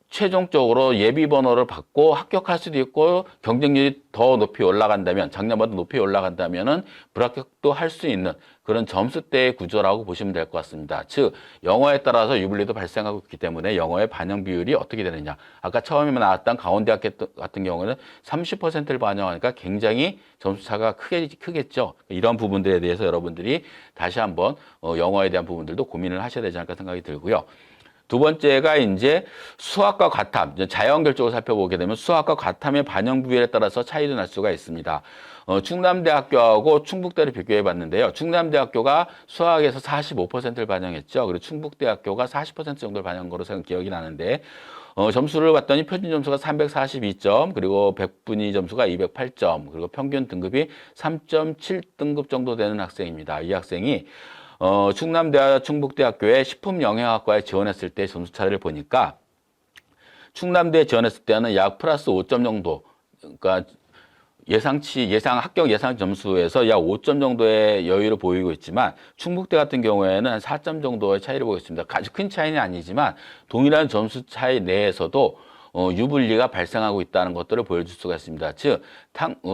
최종적으로 예비 번호를 받고 합격할 수도 있고 경쟁률이 더 높이 올라간다면 작년보다 높이 올라간다면은 불합격도 할 수 있는 그런 점수대의 구조라고 보시면 될 것 같습니다. 즉 영어에 따라서 유불리도 발생하고 있기 때문에 영어의 반영 비율이 어떻게 되느냐. 아까 처음에 나왔던 강원대학교 같은 경우는 30%를 반영하니까 굉장히 점수 차가 크겠죠. 이런 부분들에 대해서 여러분들이 다시 한번 영어에 대한 부분들도 고민을 하셔야 되지 않을까 생각이 들고요. 두 번째가 이제 수학과 과탐, 자연계열 쪽을 살펴보게 되면 수학과 과탐의 반영 비율에 따라서 차이도 날 수가 있습니다. 충남대학교하고 충북대를 비교해 봤는데요. 충남대학교가 수학에서 45%를 반영했죠. 그리고 충북대학교가 40% 정도를 반영한 거로 기억이 나는데 점수를 봤더니 표준 점수가 342점, 그리고 백분위 점수가 208점, 그리고 평균 등급이 3.7등급 정도 되는 학생입니다. 이 학생이 충남대와 충북대학교에 식품영양학과에 지원했을 때 점수 차이를 보니까 충남대에 지원했을 때는 약 플러스 5점 정도, 그러니까 합격 예상 점수에서 약 5점 정도의 여유를 보이고 있지만 충북대 같은 경우에는 한 4점 정도의 차이를 보였습니다. 아주 큰 차이는 아니지만 동일한 점수 차이 내에서도 유불리가 발생하고 있다는 것들을 보여줄 수가 있습니다. 즉,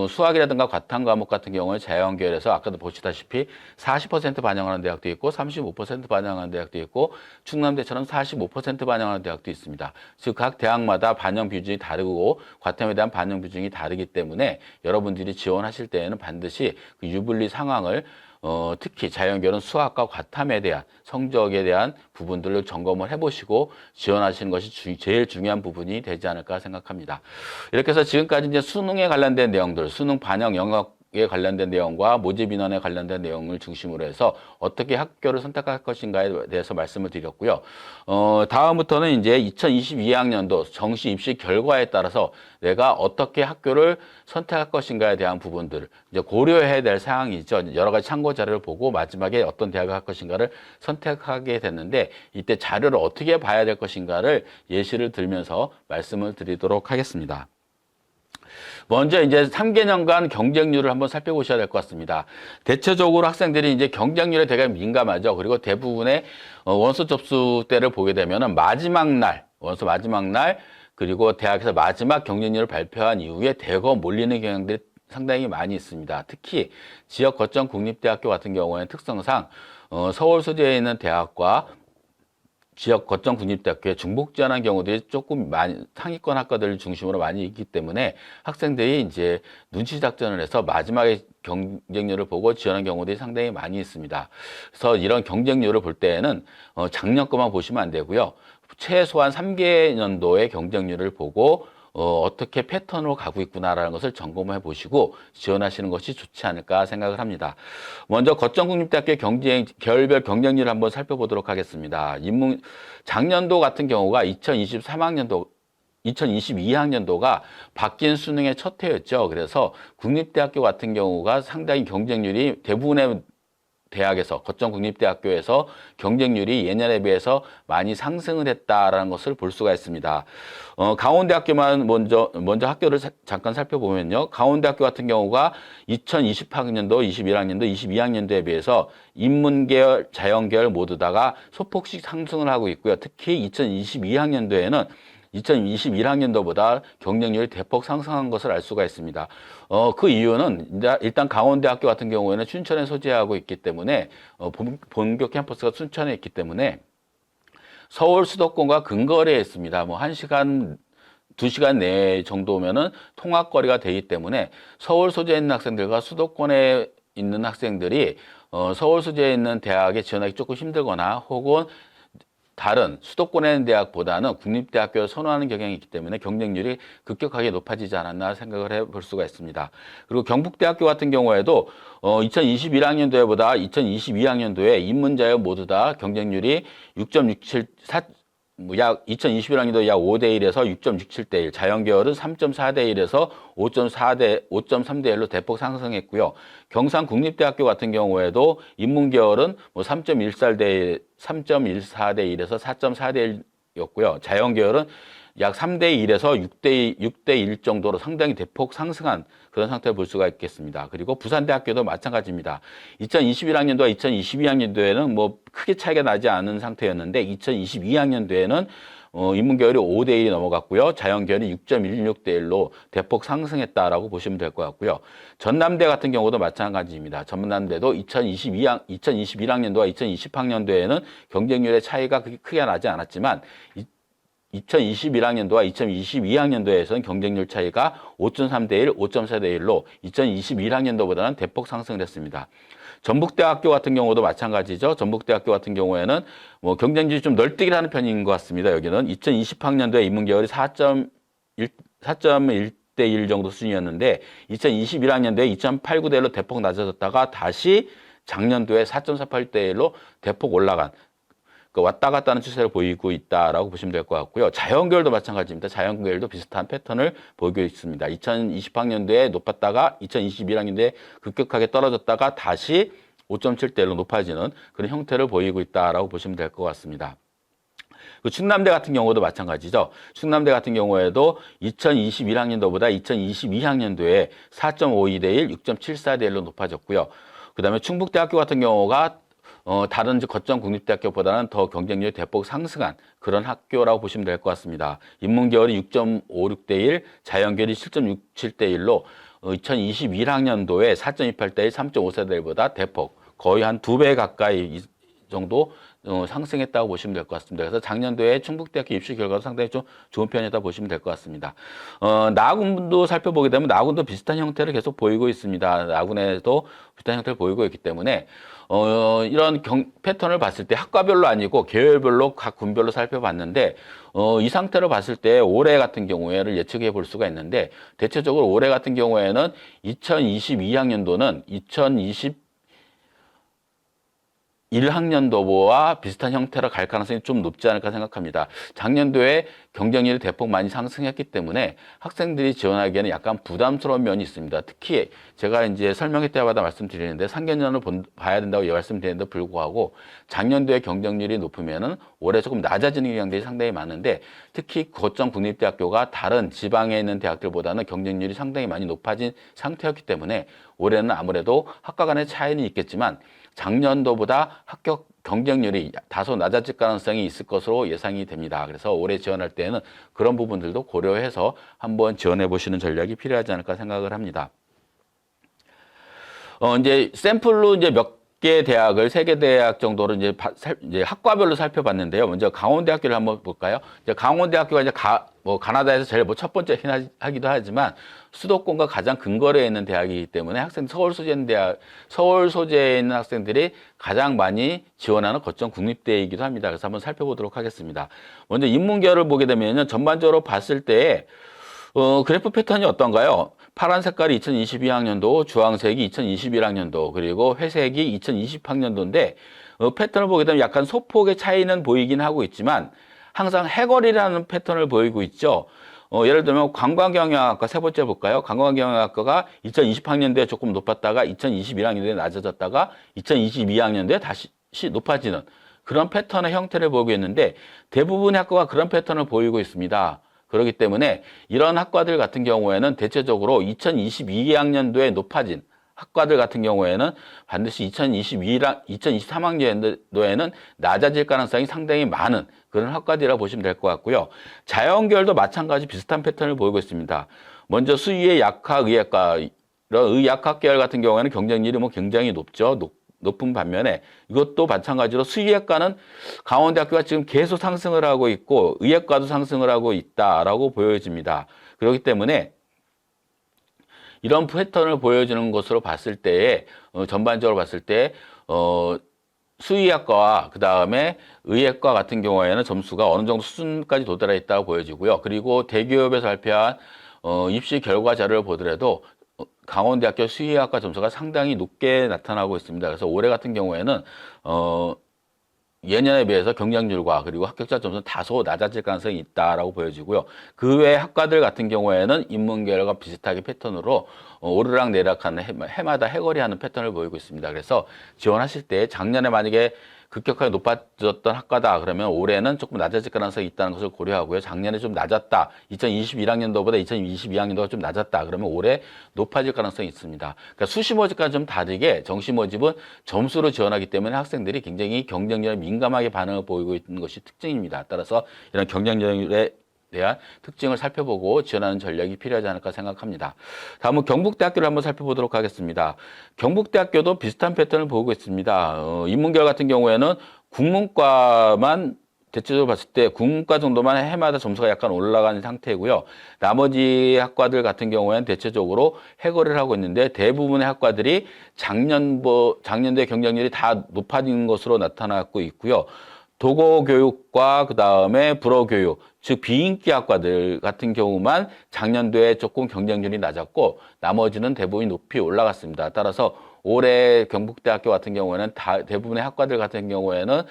수학이라든가 과탐 과목 같은 경우에 자연계열에서 아까도 보시다시피 40% 반영하는 대학도 있고 35% 반영하는 대학도 있고 충남대처럼 45% 반영하는 대학도 있습니다. 즉, 각 대학마다 반영 비중이 다르고 과탐에 대한 반영 비중이 다르기 때문에 여러분들이 지원하실 때에는 반드시 그 유불리 상황을 특히 자연계열은 수학과 과탐에 대한 성적에 대한 부분들을 점검을 해보시고 지원하시는 것이 제일 중요한 부분이 되지 않을까 생각합니다. 이렇게 해서 지금까지 이제 수능에 관련된 내용들, 수능 반영 영역에 관련된 내용과 모집 인원에 관련된 내용을 중심으로 해서 어떻게 학교를 선택할 것인가에 대해서 말씀을 드렸고요. 다음부터는 이제 2022학년도 정시 입시 결과에 따라서 내가 어떻게 학교를 선택할 것인가에 대한 부분들을 이제 고려해야 될 사항이죠. 여러 가지 참고 자료를 보고 마지막에 어떤 대학을 갈 것인가를 선택하게 됐는데 이때 자료를 어떻게 봐야 될 것인가를 예시를 들면서 말씀을 드리도록 하겠습니다. 먼저 이제 3개년간 경쟁률을 한번 살펴보셔야 될 것 같습니다. 대체적으로 학생들이 이제 경쟁률에 되게 민감하죠. 그리고 대부분의 원서 접수 때를 보게 되면은 원서 마지막 날, 그리고 대학에서 마지막 경쟁률을 발표한 이후에 대거 몰리는 경향들이 상당히 많이 있습니다. 특히 지역 거점 국립대학교 같은 경우에는 특성상 서울 소재에 있는 대학과 지역 거점 국립대학교에 중복 지원한 경우들이 조금 많이 상위권 학과들을 중심으로 많이 있기 때문에 학생들이 이제 눈치 작전을 해서 마지막에 경쟁률을 보고 지원한 경우들이 상당히 많이 있습니다. 그래서 이런 경쟁률을 볼 때에는 작년 것만 보시면 안 되고요. 최소한 3개년도의 경쟁률을 보고 어떻게 패턴으로 가고 있구나라는 것을 점검해 보시고 지원하시는 것이 좋지 않을까 생각을 합니다. 먼저 거점국립대학교 계열별 경쟁률을 한번 살펴보도록 하겠습니다. 작년도 같은 경우가 2022학년도가 바뀐 수능의 첫 해였죠. 그래서 국립대학교 같은 경우가 상당히 경쟁률이 대부분의 대학에서 거점 국립대학교에서 경쟁률이 예년에 비해서 많이 상승을 했다라는 것을 볼 수가 있습니다. 강원대학교만 먼저 학교를 잠깐 살펴보면요. 강원대학교 같은 경우가 2020학년도, 21학년도, 22학년도에 비해서 인문계열, 자연계열 모두 다가 소폭씩 상승을 하고 있고요. 특히 2022학년도에는 2021학년도보다 경쟁률이 대폭 상승한 것을 알 수가 있습니다. 그 이유는 일단 강원대학교 같은 경우에는 춘천에 소재하고 있기 때문에 본교 캠퍼스가 춘천에 있기 때문에 서울 수도권과 근거리에 있습니다. 뭐 1시간, 2시간 내 정도면은 통학거리가 되기 때문에 서울 소재에 있는 학생들과 수도권에 있는 학생들이 서울 소재에 있는 대학에 지원하기 조금 힘들거나 혹은 다른 수도권에 있는 대학보다는 국립대학교를 선호하는 경향이 있기 때문에 경쟁률이 급격하게 높아지지 않았나 생각을 해볼 수가 있습니다. 그리고 경북대학교 같은 경우에도 2021학년도에보다 2022학년도에 입문자여 모두 다 경쟁률이 6.67, 약 2021학년도 약 5대 1에서 6.67대 1, 자연계열은 3.4대 1에서 5.3대 1로 대폭 상승했고요. 경상국립대학교 같은 경우에도 인문계열은 3.14대 1에서 4.4대 1이었고요. 자연계열은 약 3대 1에서 6대 1 정도로 상당히 대폭 상승한 그런 상태를 볼 수가 있겠습니다. 그리고 부산대학교도 마찬가지입니다. 2021학년도와 2022학년도에는 뭐 크게 차이가 나지 않은 상태였는데 2022학년도에는 인문계열이 5대 1이 넘어갔고요. 자연계열이 6.16대 1로 대폭 상승했다라고 보시면 될 것 같고요. 전남대 같은 경우도 마찬가지입니다. 전남대도 2021학년도와 2020학년도에는 경쟁률의 차이가 그렇게 크게 나지 않았지만 2021학년도와 2022학년도에서는 경쟁률 차이가 5.3대 1, 5.4대 1로 2021학년도보다는 대폭 상승을 했습니다. 전북대학교 같은 경우도 마찬가지죠. 전북대학교 같은 경우에는 뭐 경쟁률이 좀 널뛰기 하는 편인 것 같습니다. 여기는 2020학년도에 인문계열이 4.1대 1 정도 수준이었는데 2021학년도에 2.89대 1로 대폭 낮아졌다가 다시 작년도에 4.48대 1로 대폭 올라간 왔다 갔다 하는 추세를 보이고 있다라고 보시면 될 것 같고요. 자연계열도 마찬가지입니다. 자연계열도 비슷한 패턴을 보이고 있습니다. 2020학년도에 높았다가 2021학년도에 급격하게 떨어졌다가 다시 5.7대 1로 높아지는 그런 형태를 보이고 있다라고 보시면 될 것 같습니다. 그 충남대 같은 경우도 마찬가지죠. 충남대 같은 경우에도 2021학년도보다 2022학년도에 4.52대 1, 6.74대 1로 높아졌고요. 그 다음에 충북대학교 같은 경우가 다른 거점 국립대학교보다는 더 경쟁률이 대폭 상승한 그런 학교라고 보시면 될 것 같습니다. 인문계열이 6.56대 1, 자연계열이 7.67대 1로 2021학년도에 4.28대 1, 3.54대 1보다 대폭 거의 한 2배 가까이 이 정도 상승했다고 보시면 될 것 같습니다. 그래서 작년도에 충북대학교 입시 결과도 상당히 좀 좋은 편이다 보시면 될 것 같습니다. 나군도 살펴보게 되면 나군도 비슷한 형태를 계속 보이고 있습니다. 나군에도 비슷한 형태를 보이고 있기 때문에 이런 패턴을 봤을 때 학과별로 아니고 계열별로 각 군별로 살펴봤는데 이 상태로 봤을 때 올해 같은 경우에를 예측해 볼 수가 있는데 대체적으로 올해 같은 경우에는 2022학년도는 2021학년도와 비슷한 형태로 갈 가능성이 좀 높지 않을까 생각합니다. 작년도에 경쟁률이 대폭 많이 상승했기 때문에 학생들이 지원하기에는 약간 부담스러운 면이 있습니다. 특히 제가 이제 설명회 때마다 말씀드리는데 상견례를 봐야 된다고 말씀드리는데 불구하고 작년도에 경쟁률이 높으면은 올해 조금 낮아지는 경향들이 상당히 많은데 특히 거점 국립대학교가 다른 지방에 있는 대학들보다는 경쟁률이 상당히 많이 높아진 상태였기 때문에 올해는 아무래도 학과 간의 차이는 있겠지만 작년도보다 합격 경쟁률이 다소 낮아질 가능성이 있을 것으로 예상이 됩니다. 그래서 올해 지원할 때는 그런 부분들도 고려해서 한번 지원해 보시는 전략이 필요하지 않을까 생각을 합니다. 이제 샘플로 이제 몇 개 대학을 3개 대학 정도로 이제 학과별로 살펴봤는데요. 먼저 강원대학교를 한번 볼까요? 이제 강원대학교가 이제 가나다에서 제일 첫 번째 하기도 하지만 수도권과 가장 근거리에 있는 대학이기 때문에 서울 소재에 있는 학생들이 가장 많이 지원하는 거점 국립대이기도 합니다. 그래서 한번 살펴보도록 하겠습니다. 먼저 인문계열을 보게 되면 전반적으로 봤을 때 그래프 패턴이 어떤가요? 파란 색깔이 2022학년도, 주황색이 2021학년도, 그리고 회색이 2020학년도인데 패턴을 보게 되면 약간 소폭의 차이는 보이긴 하고 있지만 항상 해거리라는 패턴을 보이고 있죠. 예를 들면 관광경영학과 세 번째 볼까요? 관광경영학과가 2020학년도에 조금 높았다가 2021학년도에 낮아졌다가 2022학년도에 다시 높아지는 그런 패턴의 형태를 보이고 있는데 대부분의 학과가 그런 패턴을 보이고 있습니다. 그렇기 때문에 이런 학과들 같은 경우에는 대체적으로 2022학년도에 높아진 학과들 같은 경우에는 반드시 2023학년도에는 낮아질 가능성이 상당히 많은 그런 학과들이라고 보시면 될 것 같고요. 자연계열도 마찬가지 비슷한 패턴을 보이고 있습니다. 먼저 수의의 약학, 의학과 이런 의학학 계열 같은 경우에는 경쟁률이 굉장히 높은 반면에 이것도 마찬가지로 수의학과는 강원대학교가 지금 계속 상승을 하고 있고 의학과도 상승을 하고 있다라고 보여집니다. 그렇기 때문에 이런 패턴을 보여주는 것으로 봤을 때에 전반적으로 봤을 때 수의학과와 그 다음에 의예과 같은 경우에는 점수가 어느 정도 수준까지 도달해 있다고 보여지고요. 그리고 대기업에서 발표한 입시 결과 자료를 보더라도 강원대학교 수의학과 점수가 상당히 높게 나타나고 있습니다. 그래서 올해 같은 경우에는 예년에 비해서 경쟁률과 그리고 합격자 점수는 다소 낮아질 가능성이 있다라고 보여지고요. 그 외 학과들 같은 경우에는 인문계열과 비슷하게 패턴으로 오르락 내리락하는 해마다 해거리하는 패턴을 보이고 있습니다. 그래서 지원하실 때 작년에 만약에 급격하게 높아졌던 학과다 그러면 올해는 조금 낮아질 가능성이 있다는 것을 고려하고요. 작년에 좀 낮았다. 2021학년도보다 2022학년도가 좀 낮았다. 그러면 올해 높아질 가능성이 있습니다. 그러니까 수시 모집과는 좀 다르게 정시 모집은 점수로 지원하기 때문에 학생들이 굉장히 경쟁률에 민감하게 반응을 보이고 있는 것이 특징입니다. 따라서 이런 경쟁률에 대한 특징을 살펴보고 지원하는 전략이 필요하지 않을까 생각합니다. 다음은 경북대학교를 한번 살펴보도록 하겠습니다. 경북대학교도 비슷한 패턴을 보이고 있습니다. 인문계열 같은 경우에는 국문과만 대체적으로 봤을 때 국문과 정도만 해마다 점수가 약간 올라가는 상태고요. 나머지 학과들 같은 경우에는 대체적으로 해고를 하고 있는데 대부분의 학과들이 작년도의 경쟁률이 다 높아진 것으로 나타나고 있고요. 도고교육과 그 다음에 불어교육, 즉 비인기 학과들 같은 경우만 작년도에 조금 경쟁률이 낮았고 나머지는 대부분이 높이 올라갔습니다. 따라서 올해 경북대학교 같은 경우에는 대부분의 학과들 같은 경우에는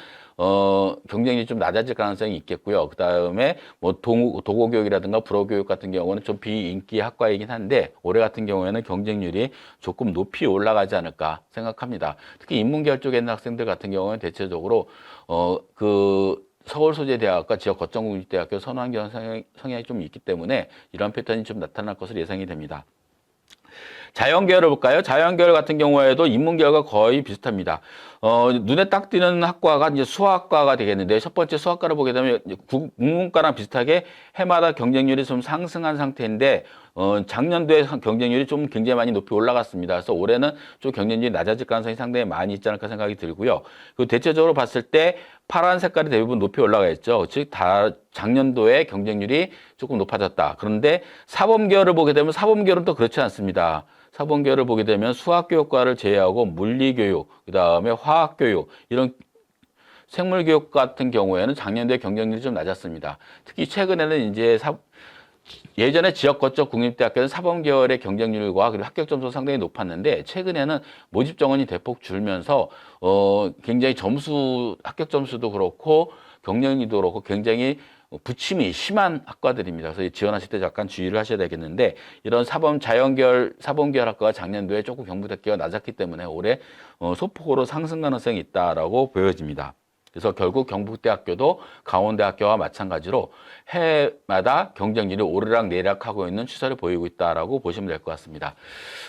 경쟁률이 좀 낮아질 가능성이 있겠고요. 그 다음에 뭐 도고교육이라든가 불어교육 같은 경우는 좀 비인기 학과이긴 한데 올해 같은 경우에는 경쟁률이 조금 높이 올라가지 않을까 생각합니다. 특히 인문계열 쪽에 있는 학생들 같은 경우는 대체적으로 서울소재대학과 지역 거점국립대학교 선호하는 성향이 좀 있기 때문에 이런 패턴이 좀 나타날 것으로 예상이 됩니다. 자연계열을 볼까요? 자연계열 같은 경우에도 인문계열과 거의 비슷합니다. 눈에 딱 띄는 학과가 이제 수학과가 되겠는데 첫 번째 수학과를 보게 되면 국문과랑 비슷하게 해마다 경쟁률이 좀 상승한 상태인데 작년도에 경쟁률이 좀 굉장히 많이 높이 올라갔습니다. 그래서 올해는 좀 경쟁률이 낮아질 가능성이 상당히 많이 있지 않을까 생각이 들고요. 그리고 대체적으로 봤을 때 파란 색깔이 대부분 높이 올라가 있죠. 즉 작년도에 경쟁률이 조금 높아졌다. 그런데 사범계열을 보게 되면 사범계열은 또 그렇지 않습니다. 사범계열을 보게 되면 수학교육과를 제외하고 물리교육, 그 다음에 화학교육, 이런 생물교육 같은 경우에는 작년도에 경쟁률이 좀 낮았습니다. 특히 최근에는 이제 예전에 지역 거점 국립대학교는 사범계열의 경쟁률과 그리고 합격 점수가 상당히 높았는데 최근에는 모집 정원이 대폭 줄면서 굉장히 합격 점수도 그렇고 경쟁률도 그렇고 굉장히 부침이 심한 학과들입니다. 그래서 지원하실 때 약간 주의를 하셔야 되겠는데 이런 사범계열 학과가 작년도에 조금 경북대학교가 낮았기 때문에 올해 소폭으로 상승 가능성이 있다라고 보여집니다. 그래서 결국 경북대학교도 강원대학교와 마찬가지로 해마다 경쟁률이 오르락 내리락하고 있는 추세를 보이고 있다라고 보시면 될 것 같습니다.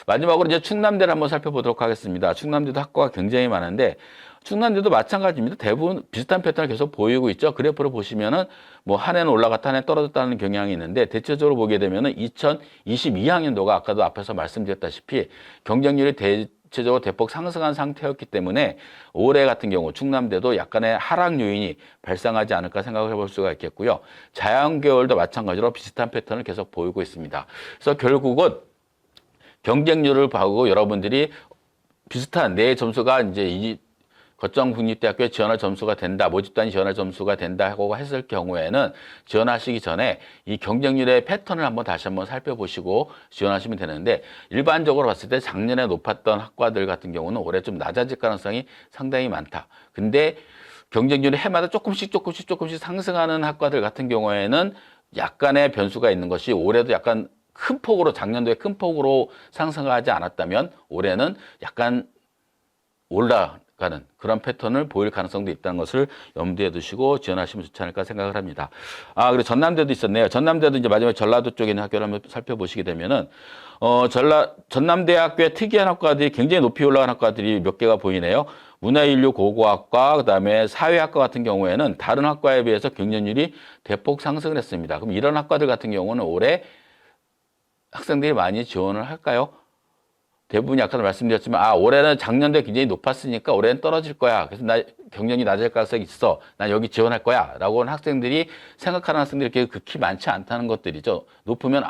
마지막으로 이제 충남대를 한번 살펴보도록 하겠습니다. 충남대도 학과가 굉장히 많은데 충남대도 마찬가지입니다. 대부분 비슷한 패턴을 계속 보이고 있죠. 그래프를 보시면은 뭐 한 해는 올라갔다 한 해 떨어졌다는 경향이 있는데 대체적으로 보게 되면은 2022학년도가 아까도 앞에서 말씀드렸다시피 경쟁률이 대체적으로 대폭 상승한 상태였기 때문에 올해 같은 경우 충남대도 약간의 하락 요인이 발생하지 않을까 생각을 해볼 수가 있겠고요. 자연계열도 마찬가지로 비슷한 패턴을 계속 보이고 있습니다. 그래서 결국은 경쟁률을 보고 여러분들이 비슷한 내 점수가 이제 거점 국립대학교에 지원할 점수가 된다, 모집단이 지원할 점수가 된다고 했을 경우에는 지원하시기 전에 이 경쟁률의 패턴을 다시 한번 살펴보시고 지원하시면 되는데 일반적으로 봤을 때 작년에 높았던 학과들 같은 경우는 올해 좀 낮아질 가능성이 상당히 많다. 근데 경쟁률이 해마다 조금씩 상승하는 학과들 같은 경우에는 약간의 변수가 있는 것이 올해도 약간 작년도에 큰 폭으로 상승하지 않았다면 올해는 약간 올라가는 그런 패턴을 보일 가능성도 있다는 것을 염두에 두시고 지원하시면 좋지 않을까 생각을 합니다. 그리고 전남대도 있었네요. 전남대도 이제 마지막에 전라도 쪽에 있는 학교를 한번 살펴보시게 되면은, 전남대학교의 특이한 학과들이 굉장히 높이 올라간 학과들이 몇 개가 보이네요. 문화인류 고고학과, 그 다음에 사회학과 같은 경우에는 다른 학과에 비해서 경쟁률이 대폭 상승을 했습니다. 그럼 이런 학과들 같은 경우는 올해 학생들이 많이 지원을 할까요? 대부분이 아까도 말씀드렸지만 올해는 작년도에 굉장히 높았으니까 올해는 떨어질 거야. 그래서 경쟁이 낮을 가능성이 있어. 난 여기 지원할 거야. 라고 하는 학생들이 생각하는 학생들이 극히 많지 않다는 것들이죠. 높으면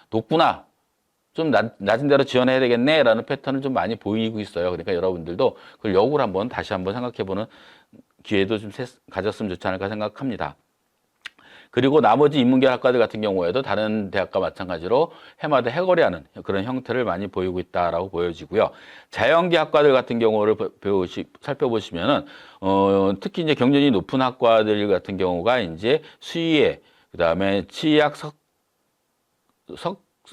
높구나. 좀 낮은 데로 지원해야 되겠네라는 패턴을 좀 많이 보이고 있어요. 그러니까 여러분들도 그걸 역으로 다시 한번 생각해보는 기회도 좀 가졌으면 좋지 않을까 생각합니다. 그리고 나머지 인문계열 학과들 같은 경우에도 다른 대학과 마찬가지로 해마다 해거리하는 그런 형태를 많이 보이고 있다라고 보여지고요. 자연계 학과들 같은 경우를 살펴보시면은 특히 이제 경쟁이 높은 학과들 같은 경우가 이제 수의회, 그다음에 치의학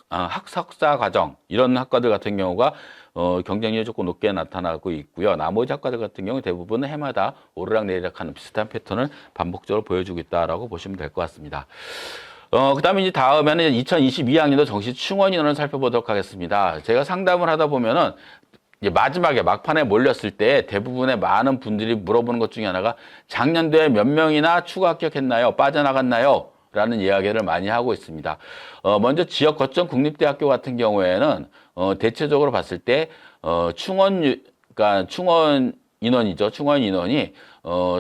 학석사 과정 이런 학과들 같은 경우가 경쟁률이 조금 높게 나타나고 있고요. 나머지 학과들 같은 경우 대부분은 해마다 오르락내리락하는 비슷한 패턴을 반복적으로 보여주고 있다라고 보시면 될 것 같습니다. 그다음에 이제 다음에는 2022학년도 정시 충원 인원을 살펴보도록 하겠습니다. 제가 상담을 하다 보면은 이제 마지막에 막판에 몰렸을 때 대부분의 많은 분들이 물어보는 것 중에 하나가 작년도에 몇 명이나 추가 합격했나요? 빠져나갔나요? 라는 이야기를 많이 하고 있습니다. 먼저 지역 거점 국립대학교 같은 경우에는 대체적으로 봤을 때 그러니까 충원 인원이죠. 충원 인원이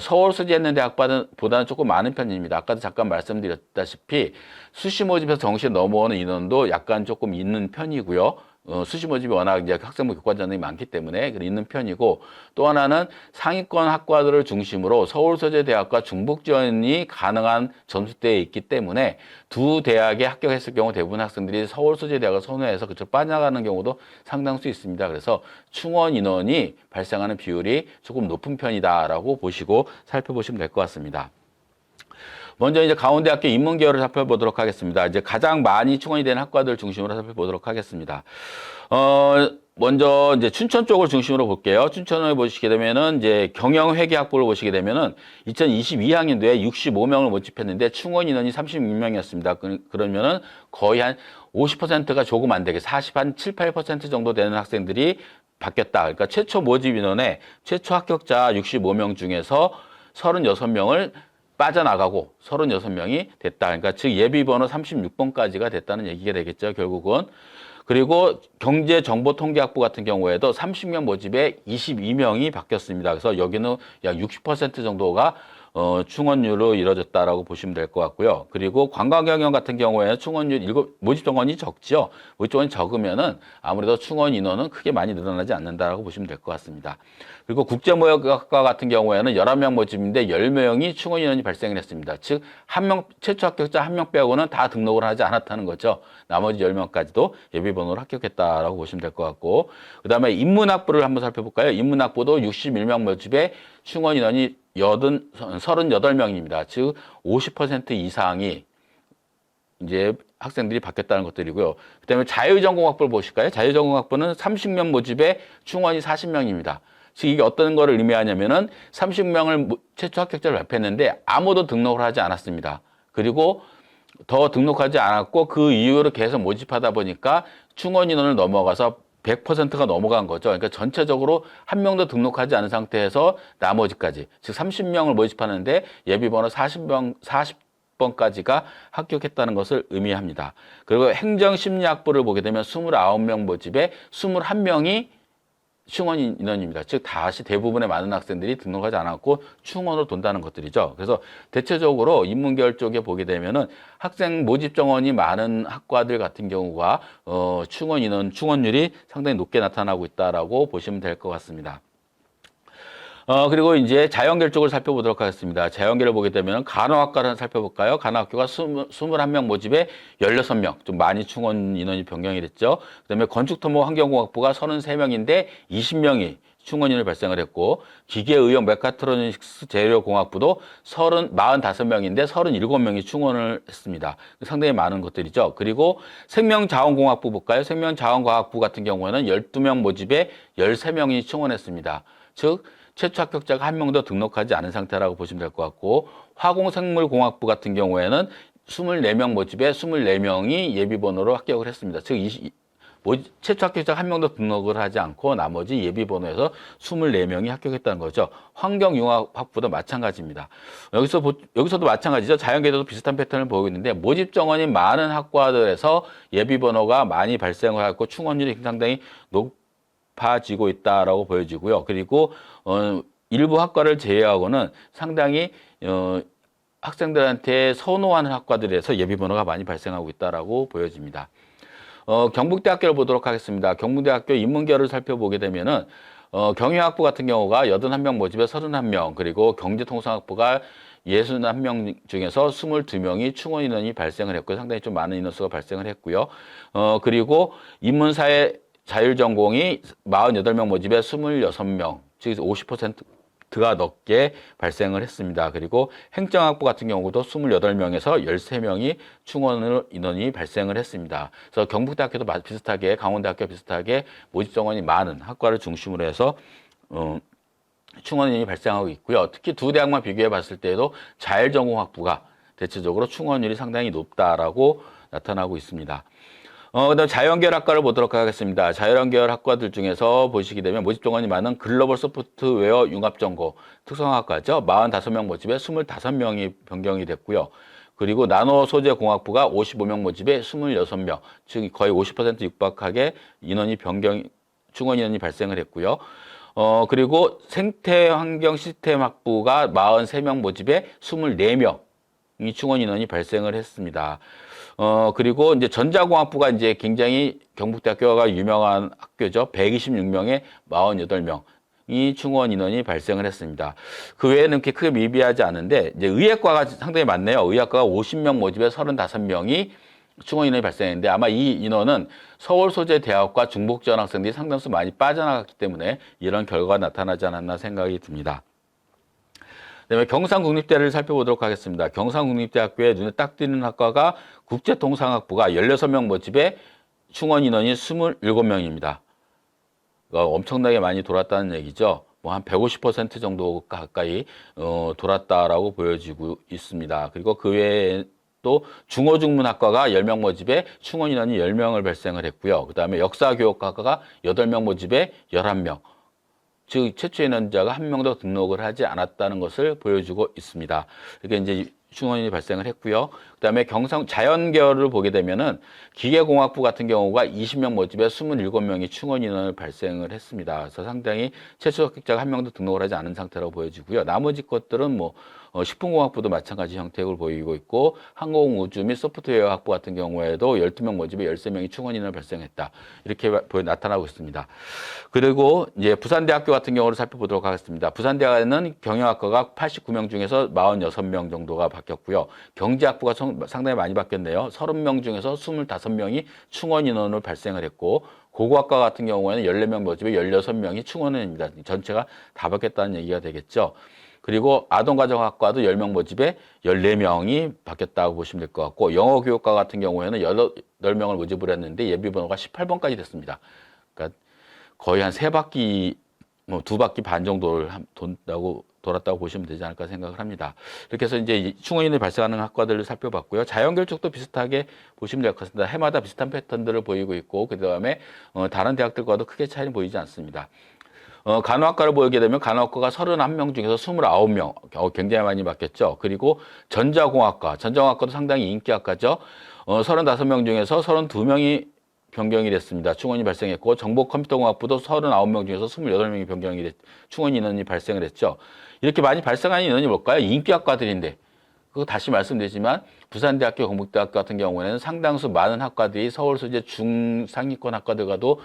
서울 소재있는 대학보다는 조금 많은 편입니다. 아까도 잠깐 말씀드렸다시피 수시 모집에서 정시에 넘어오는 인원도 약간 조금 있는 편이고요. 수시 모집이 워낙 이제 학생부 교과 전형이 많기 때문에 있는 편이고, 또 하나는 상위권 학과들을 중심으로 서울서재대학과 중복 지원이 가능한 점수대에 있기 때문에 두 대학에 합격했을 경우 대부분 학생들이 서울서재대학을 선호해서 그쪽 빠져나가는 경우도 상당수 있습니다. 그래서 충원 인원이 발생하는 비율이 조금 높은 편이다라고 보시고 살펴보시면 될 것 같습니다. 먼저 이제 강원대학교 인문계열을 살펴보도록 하겠습니다. 이제 가장 많이 충원이 되는 학과들 중심으로 살펴보도록 하겠습니다. 먼저 이제 춘천 쪽을 중심으로 볼게요. 춘천을 보시게 되면은 이제 경영회계학부를 보시게 되면은 2022학년도에 65명을 모집했는데 충원 인원이 36명이었습니다. 그러면은 거의 한 50%가 조금 안 되게 7, 8% 정도 되는 학생들이 바뀌었다. 그러니까 최초 모집 인원의 최초 합격자 65명 중에서 36명을 빠져나가고 36명이 됐다. 그러니까 즉 예비번호 36번까지가 됐다는 얘기가 되겠죠, 결국은. 그리고 경제정보통계학부 같은 경우에도 30명 모집에 22명이 바뀌었습니다. 그래서 여기는 약 60% 정도가 충원율로 이루어졌다라고 보시면 될 것 같고요. 그리고 관광경영 같은 경우에는 충원율 모집 정원이 적죠. 모집 정원이 적으면은 아무래도 충원 인원은 크게 많이 늘어나지 않는다라고 보시면 될 것 같습니다. 그리고 국제무역학과 같은 경우에는 11명 모집인데 10명이 충원 인원이 발생을 했습니다. 즉, 최초 합격자 1명 빼고는 다 등록을 하지 않았다는 거죠. 나머지 10명까지도 예비번호로 합격했다라고 보시면 될 것 같고, 그 다음에 인문학부를 한번 살펴볼까요? 인문학부도 61명 모집에 충원 인원이 38명입니다. 즉, 50% 이상이 이제 학생들이 바뀌었다는 것들이고요. 그 다음에 자유전공학부를 보실까요? 자유전공학부는 30명 모집에 충원이 40명입니다. 즉, 이게 어떤 거를 의미하냐면은 30명을 최초 합격자를 발표했는데 아무도 등록을 하지 않았습니다. 그리고 더 등록하지 않았고 그 이후로 계속 모집하다 보니까 충원 인원을 넘어가서 100%가 넘어간 거죠. 그러니까 전체적으로 한 명도 등록하지 않은 상태에서 나머지까지, 즉 30명을 모집하는데 예비번호 40번까지가 합격했다는 것을 의미합니다. 그리고 행정심리학부를 보게 되면 29명 모집에 21명이 충원 인원입니다. 즉 다시 대부분의 많은 학생들이 등록하지 않았고 충원으로 돈다는 것들이죠. 그래서 대체적으로 인문계열 쪽에 보게 되면은 학생 모집 정원이 많은 학과들 같은 경우가 충원율이 상당히 높게 나타나고 있다라고 보시면 될 것 같습니다. 그리고 이제 자연계열 쪽을 살펴보도록 하겠습니다. 자연계를 보게 되면 간호학과를 살펴볼까요? 간호학교가 21명 모집에 16명, 좀 많이 충원 인원이 변경이 됐죠. 그 다음에 건축토목 환경공학부가 33명인데 20명이 충원 인원이 발생을 했고, 기계의용 메카트로닉스 재료공학부도 45명인데 37명이 충원을 했습니다. 상당히 많은 것들이죠. 그리고 생명자원공학부 볼까요? 생명자원과학부 같은 경우에는 12명 모집에 13명이 충원했습니다. 즉, 최초 합격자가 한 명도 등록하지 않은 상태라고 보시면 될 것 같고, 화공생물공학부 같은 경우에는 24명 모집에 24명이 예비번호로 합격을 했습니다. 즉, 최초 합격자가 한 명도 등록을 하지 않고 나머지 예비번호에서 24명이 합격했다는 거죠. 환경융합학부도 마찬가지입니다. 여기서도 마찬가지죠. 자연계에도 비슷한 패턴을 보이고 있는데 모집 정원이 많은 학과들에서 예비번호가 많이 발생을 하고 충원율이 상당히 높아지고 있다라고 보여지고요. 그리고 일부 학과를 제외하고는 상당히 학생들한테 선호하는 학과들에서 예비번호가 많이 발생하고 있다라고 보여집니다. 경북대학교를 보도록 하겠습니다. 경북대학교 인문계열을 살펴보게 되면은 경영학부 같은 경우가 81명 모집에 31명, 그리고 경제통상학부가 61명 중에서 22명이 충원 인원이 발생을 했고요. 상당히 좀 많은 인원수가 발생을 했고요. 그리고 인문사회 자율전공이 48명 모집에 26명, 즉 50%가 넘게 발생을 했습니다. 그리고 행정학부 같은 경우도 28명에서 13명이 충원 인원이 발생을 했습니다. 그래서 경북대학교도 비슷하게, 강원대학교 비슷하게 모집 정원이 많은 학과를 중심으로 해서 충원 인원이 발생하고 있고요. 특히 두 대학만 비교해 봤을 때에도 자율전공학부가 대체적으로 충원율이 상당히 높다라고 나타나고 있습니다. 그다음 자연계열 학과를 보도록 하겠습니다. 자연계열 학과들 중에서 보시게 되면 모집 정원이 많은 글로벌 소프트웨어 융합전공 특성학과죠. 45명 모집에 25명이 변경이 됐고요. 그리고 나노 소재 공학부가 55명 모집에 26명, 즉 거의 50% 육박하게 충원 인원이 발생을 했고요. 그리고 생태환경 시스템 학부가 43명 모집에 24명이 충원 인원이 발생을 했습니다. 그리고 이제 전자공학부가 이제 굉장히 경북대학교가 유명한 학교죠. 126명에 48명이 충원 인원이 발생을 했습니다. 그 외에는 그렇게 크게 미비하지 않은데, 이제 의학과가 상당히 많네요. 의학과가 50명 모집에 35명이 충원 인원이 발생했는데, 아마 이 인원은 서울 소재 대학과 중복 지원 학생들이 상당수 많이 빠져나갔기 때문에 이런 결과가 나타나지 않았나 생각이 듭니다. 그다음에 경상국립대를 살펴보도록 하겠습니다. 경상국립대학교에 눈에 딱 띄는 학과가 국제통상학부가 16명 모집에 충원 인원이 27명입니다. 엄청나게 많이 돌았다는 얘기죠. 뭐 한 150% 정도 가까이 돌았다라고 보여지고 있습니다. 그리고 그 외에 또 중어중문학과가 10명 모집에 충원 인원이 10명을 발생을 했고요. 그다음에 역사교육학과가 8명 모집에 11명. 즉 최초 인원자가 한 명도 등록을 하지 않았다는 것을 보여주고 있습니다. 이게 이제 충원이 발생을 했고요. 그다음에 자연계열을 보게 되면은 기계공학부 같은 경우가 20명 모집에 27명이 충원 인원을 발생을 했습니다. 그래서 상당히 최초 합격자가 한 명도 등록을 하지 않은 상태라고 보여지고요. 나머지 것들은 뭐 식품공학부도 마찬가지 형태를 보이고 있고, 항공우주 및 소프트웨어 학부 같은 경우에도 12명 모집에 13명이 충원 인원을 발생했다. 이렇게 나타나고 있습니다. 그리고 이제 부산대학교 같은 경우를 살펴보도록 하겠습니다. 부산대학은 경영학과가 89명 중에서 46명 정도가 바뀌었고요. 경제학부가 상당히 많이 바뀌었네요. 30명 중에서 25명이 충원 인원을 발생을 했고, 고고학과 같은 경우에는 14명 모집에 16명이 충원인입니다. 전체가 다 바뀌었다는 얘기가 되겠죠. 그리고 아동가정학과도 10명 모집에 14명이 바뀌었다고 보시면 될 것 같고, 영어교육과 같은 경우에는 18명을 모집을 했는데 예비번호가 18번까지 됐습니다. 그러니까 거의 한 3바퀴, 뭐 2바퀴 반 정도를 돌았다고 보시면 되지 않을까 생각을 합니다. 이렇게 해서 이제 충원인이 발생하는 학과들을 살펴봤고요. 자연계열 쪽도 비슷하게 보시면 될 것 같습니다. 해마다 비슷한 패턴들을 보이고 있고, 그 다음에 다른 대학들과도 크게 차이는 보이지 않습니다. 간호학과를 보게 되면 간호학과가 31명 중에서 29명, 굉장히 많이 바뀌었죠. 그리고 전자공학과도 상당히 인기학과죠. 35명 중에서 32명이 변경이 됐습니다. 충원이 발생했고, 정보컴퓨터공학부도 39명 중에서 28명이 충원 인원이 발생을 했죠. 이렇게 많이 발생하는 인원이 뭘까요? 인기학과들인데, 그거 다시 말씀드리지만 부산대학교, 경북대학교 같은 경우에는 상당수 많은 학과들이 서울 소재 중상위권 학과들과도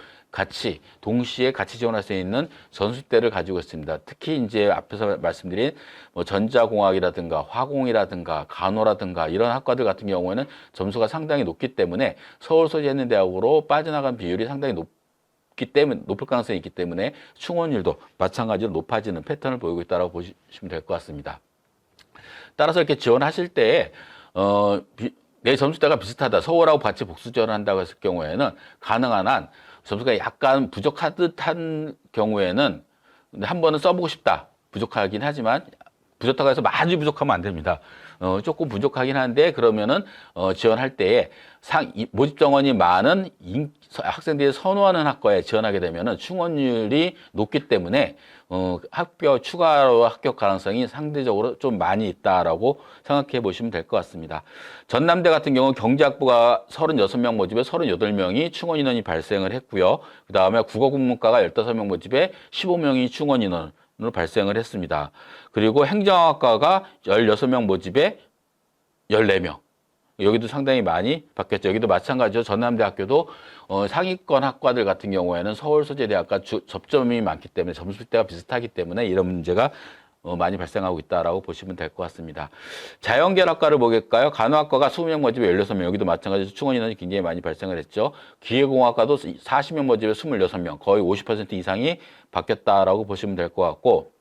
동시에 같이 지원할 수 있는 전수대를 가지고 있습니다. 특히 이제 앞에서 말씀드린 뭐 전자공학이라든가 화공이라든가 간호라든가 이런 학과들 같은 경우에는 점수가 상당히 높기 때문에 서울 소재 있는 대학으로 빠져나간 비율이 상당히 높을 가능성이 있기 때문에 충원율도 마찬가지로 높아지는 패턴을 보이고 있다고 보시면 될 것 같습니다. 따라서 이렇게 지원하실 때 내 점수대가 비슷하다, 서울하고 같이 복수 지원을 한다고 했을 경우에는 가능한 한 점수가 약간 부족한 듯한 경우에는 한 번은 써보고 싶다, 부족하긴 하지만 부족하다고 해서 많이 부족하면 안 됩니다. 조금 부족하긴 한데, 그러면은 지원할 때에 모집 정원이 많은 학생들이 선호하는 학과에 지원하게 되면은 충원율이 높기 때문에 추가로 합격 가능성이 상대적으로 좀 많이 있다라고 생각해 보시면 될 것 같습니다. 전남대 같은 경우는 경제학부가 36명 모집에 38명이 충원 인원이 발생을 했고요. 그 다음에 국어국문과가 15명 모집에 15명이 충원 인원으로 발생을 했습니다. 그리고 행정학과가 16명 모집에 14명. 여기도 상당히 많이 바뀌었죠. 여기도 마찬가지죠. 전남대학교도 상위권 학과들 같은 경우에는 서울소재대학과 접점이 많기 때문에 점수대가 비슷하기 때문에 이런 문제가 많이 발생하고 있다라고 보시면 될 것 같습니다. 자연계열학과를 보겠까요? 간호학과가 20명 모집에 16명, 여기도 마찬가지로 충원 인원이 굉장히 많이 발생을 했죠. 기계공학과도 40명 모집에 26명, 거의 50% 이상이 바뀌었다라고 보시면 될 것 같고,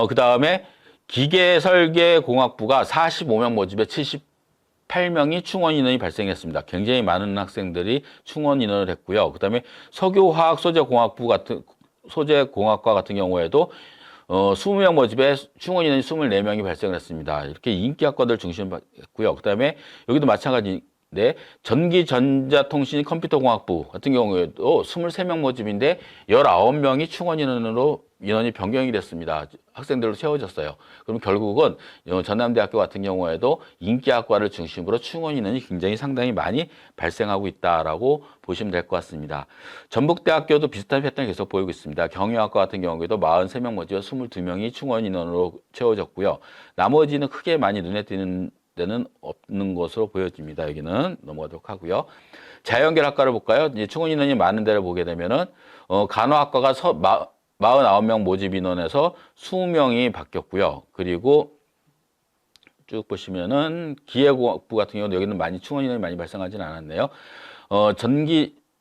그 다음에 기계설계공학부가 45명 모집에 78명이 충원 인원이 발생했습니다. 굉장히 많은 학생들이 충원 인원을 했고요. 그 다음에 석유화학 소재공학과 같은 경우에도 20명 모집에 충원 인원이 24명이 발생을 했습니다. 이렇게 인기학과들 중심으로 했고요. 그 다음에 여기도 마찬가지인데 전기전자통신 컴퓨터공학부 같은 경우에도 23명 모집인데 19명이 충원 인원이 변경이 됐습니다. 학생들로 채워졌어요. 그럼 결국은 전남대학교 같은 경우에도 인기학과를 중심으로 충원 인원이 굉장히 상당히 많이 발생하고 있다라고 보시면 될 것 같습니다. 전북대학교도 비슷한 패턴을 계속 보이고 있습니다. 경영학과 같은 경우에도 43명 모집에 22명이 충원 인원으로 채워졌고요. 나머지는 크게 많이 눈에 띄는 데는 없는 것으로 보여집니다. 여기는 넘어가도록 하고요. 자연계열학과를 볼까요? 이제 충원 인원이 많은 데를 보게 되면은 간호학과가 49명 모집 인원에서 20명이 바뀌었고요. 그리고 쭉 보시면은 기계공학부 같은 경우는 여기는 많이 충원 인원이 많이 발생하지는 않았네요.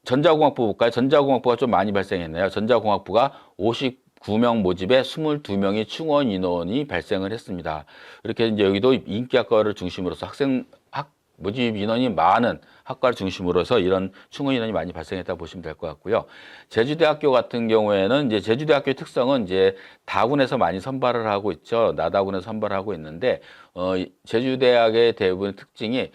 전자공학부 볼까요? 전자공학부가 좀 많이 발생했네요. 전자공학부가 59명 모집에 22명이 충원 인원이 발생을 했습니다. 이렇게 이제 여기도 인기학과를 중심으로서 모집 인원이 많은 학과를 중심으로 해서 이런 충원 인원이 많이 발생했다고 보시면 될 것 같고요. 제주대학교 같은 경우에는 이제 제주대학교의 특성은 이제 다군에서 많이 선발을 하고 있죠. 나다군에서 선발을 하고 있는데, 제주대학의 대부분 특징이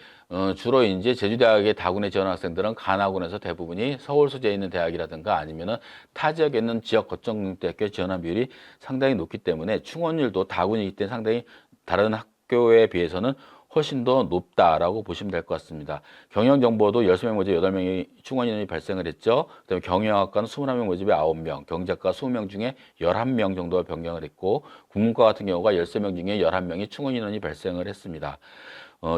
주로 이제 제주대학의 다군에 지원한 학생들은 간화군에서 대부분이 서울 소재에 있는 대학이라든가 아니면은 타 지역에 있는 지역 거점국대학교에 지원한 비율이 상당히 높기 때문에 충원율도 다군이기 때문에 상당히 다른 학교에 비해서는 훨씬 더 높다라고 보시면 될 것 같습니다. 경영정보도 13명 모집에 8명이 충원 인원이 발생을 했죠. 그다음에 경영학과는 21명 모집에 9명, 경제학과 20명 중에 11명 정도가 변경을 했고, 국문과 같은 경우가 13명 중에 11명이 충원 인원이 발생을 했습니다.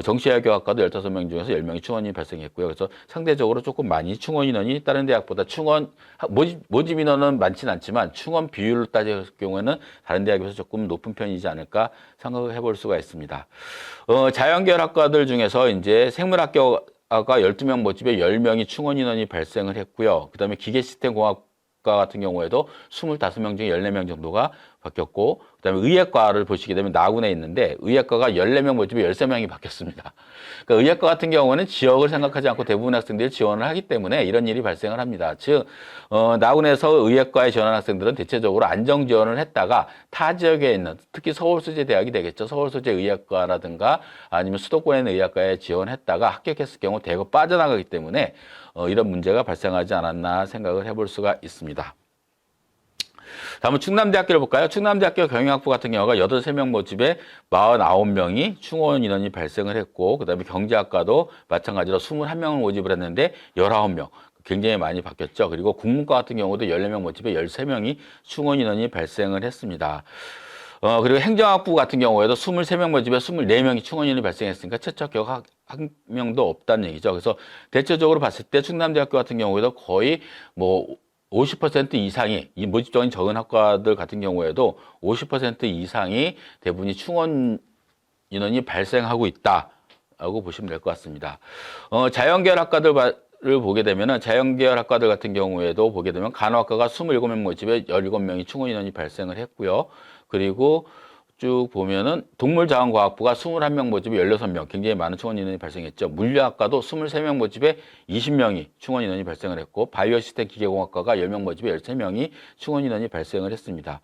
정치외교학과도 15명 중에서 10명이 충원이 발생했고요. 그래서 상대적으로 조금 많이 충원 인원이 다른 대학보다 모집 인원은 많지는 않지만 충원 비율을 따질 경우에는 다른 대학에 비해서 조금 높은 편이지 않을까 생각을 해볼 수가 있습니다. 자연계열 학과들 중에서 이제 생물학교가 12명 모집에 10명이 충원 인원이 발생을 했고요. 그 다음에 기계시스템공학과 같은 경우에도 25명 중에 14명 정도가 바뀌었고, 그 다음에 의예과를 보시게 되면 나군에 있는데 의예과가 14명 모집에 13명이 바뀌었습니다. 그러니까 의예과 같은 경우는 지역을 생각하지 않고 대부분 학생들이 지원을 하기 때문에 이런 일이 발생을 합니다. 즉 나군에서 의예과에 지원한 학생들은 대체적으로 안정 지원을 했다가 타 지역에 있는, 특히 서울소재대학이 되겠죠. 서울소재의예과라든가 아니면 수도권에 있는 의예과에 지원했다가 합격했을 경우 대거 빠져나가기 때문에 이런 문제가 발생하지 않았나 생각을 해볼 수가 있습니다. 다음은 충남대학교를 볼까요? 충남대학교 경영학부 같은 경우가 83명 모집에 49명이 충원 인원이 발생을 했고, 그 다음에 경제학과도 마찬가지로 21명을 모집을 했는데 19명. 굉장히 많이 바뀌었죠. 그리고 국문과 같은 경우도 14명 모집에 13명이 충원 인원이 발생을 했습니다. 그리고 행정학부 같은 경우에도 23명 모집에 24명이 충원 인원이 발생했으니까 최초 합격 한 명도 없다는 얘기죠. 그래서 대체적으로 봤을 때 충남대학교 같은 경우에도 거의 50% 이상이, 이 모집정이 적은 학과들 같은 경우에도 50% 이상이 대부분이 충원 인원이 발생하고 있다라고 보시면 될 것 같습니다. 자연계열 학과들을 보게 되면은 자연계열 학과들 같은 경우에도 보게 되면 간호학과가 27명 모집에 17명이 충원 인원이 발생을 했고요. 그리고 쭉 보면은 동물자원과학부가 21명 모집에 16명, 굉장히 많은 충원 인원이 발생했죠. 물리학과도 23명 모집에 20명이 충원 인원이 발생을 했고, 바이오시스템 기계공학과가 10명 모집에 13명이 충원 인원이 발생을 했습니다.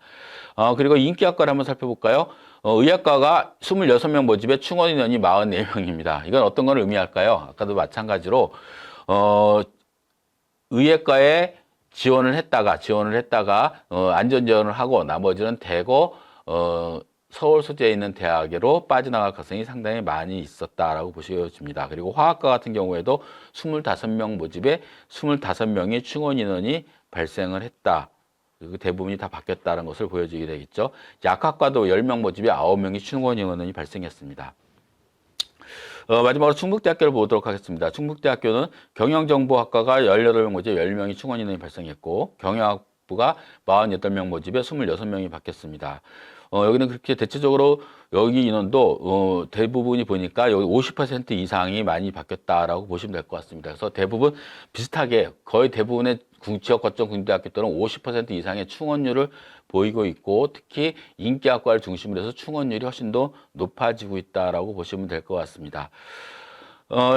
그리고 인기학과를 한번 살펴볼까요? 의학과가 26명 모집에 충원 인원이 44명입니다. 이건 어떤 걸 의미할까요? 아까도 마찬가지로 의학과에 지원을 했다가 안전 지원을 하고 나머지는 대거 서울 소재에 있는 대학으로 빠져나갈 가능성이 상당히 많이 있었다라고 보셔집니다. 그리고 화학과 같은 경우에도 25명 모집에 25명의 충원 인원이 발생을 했다. 그리고 대부분이 다 바뀌었다는 것을 보여주게 되겠죠. 약학과도 10명 모집에 9명이 충원 인원이 발생했습니다. 마지막으로 충북대학교를 보도록 하겠습니다. 충북대학교는 경영정보학과가 18명 모집에 10명이 충원 인원이 발생했고 경영학부가 48명 모집에 26명이 바뀌었습니다. 여기는 그렇게 대체적으로 여기 인원도 대부분이 보니까 여기 50% 이상이 많이 바뀌었다라고 보시면 될 것 같습니다. 그래서 대부분 비슷하게 거의 대부분의 지역 거점 국립대학교들은 50% 이상의 충원율을 보이고 있고 특히 인기학과를 중심으로 해서 충원율이 훨씬 더 높아지고 있다라고 보시면 될 것 같습니다.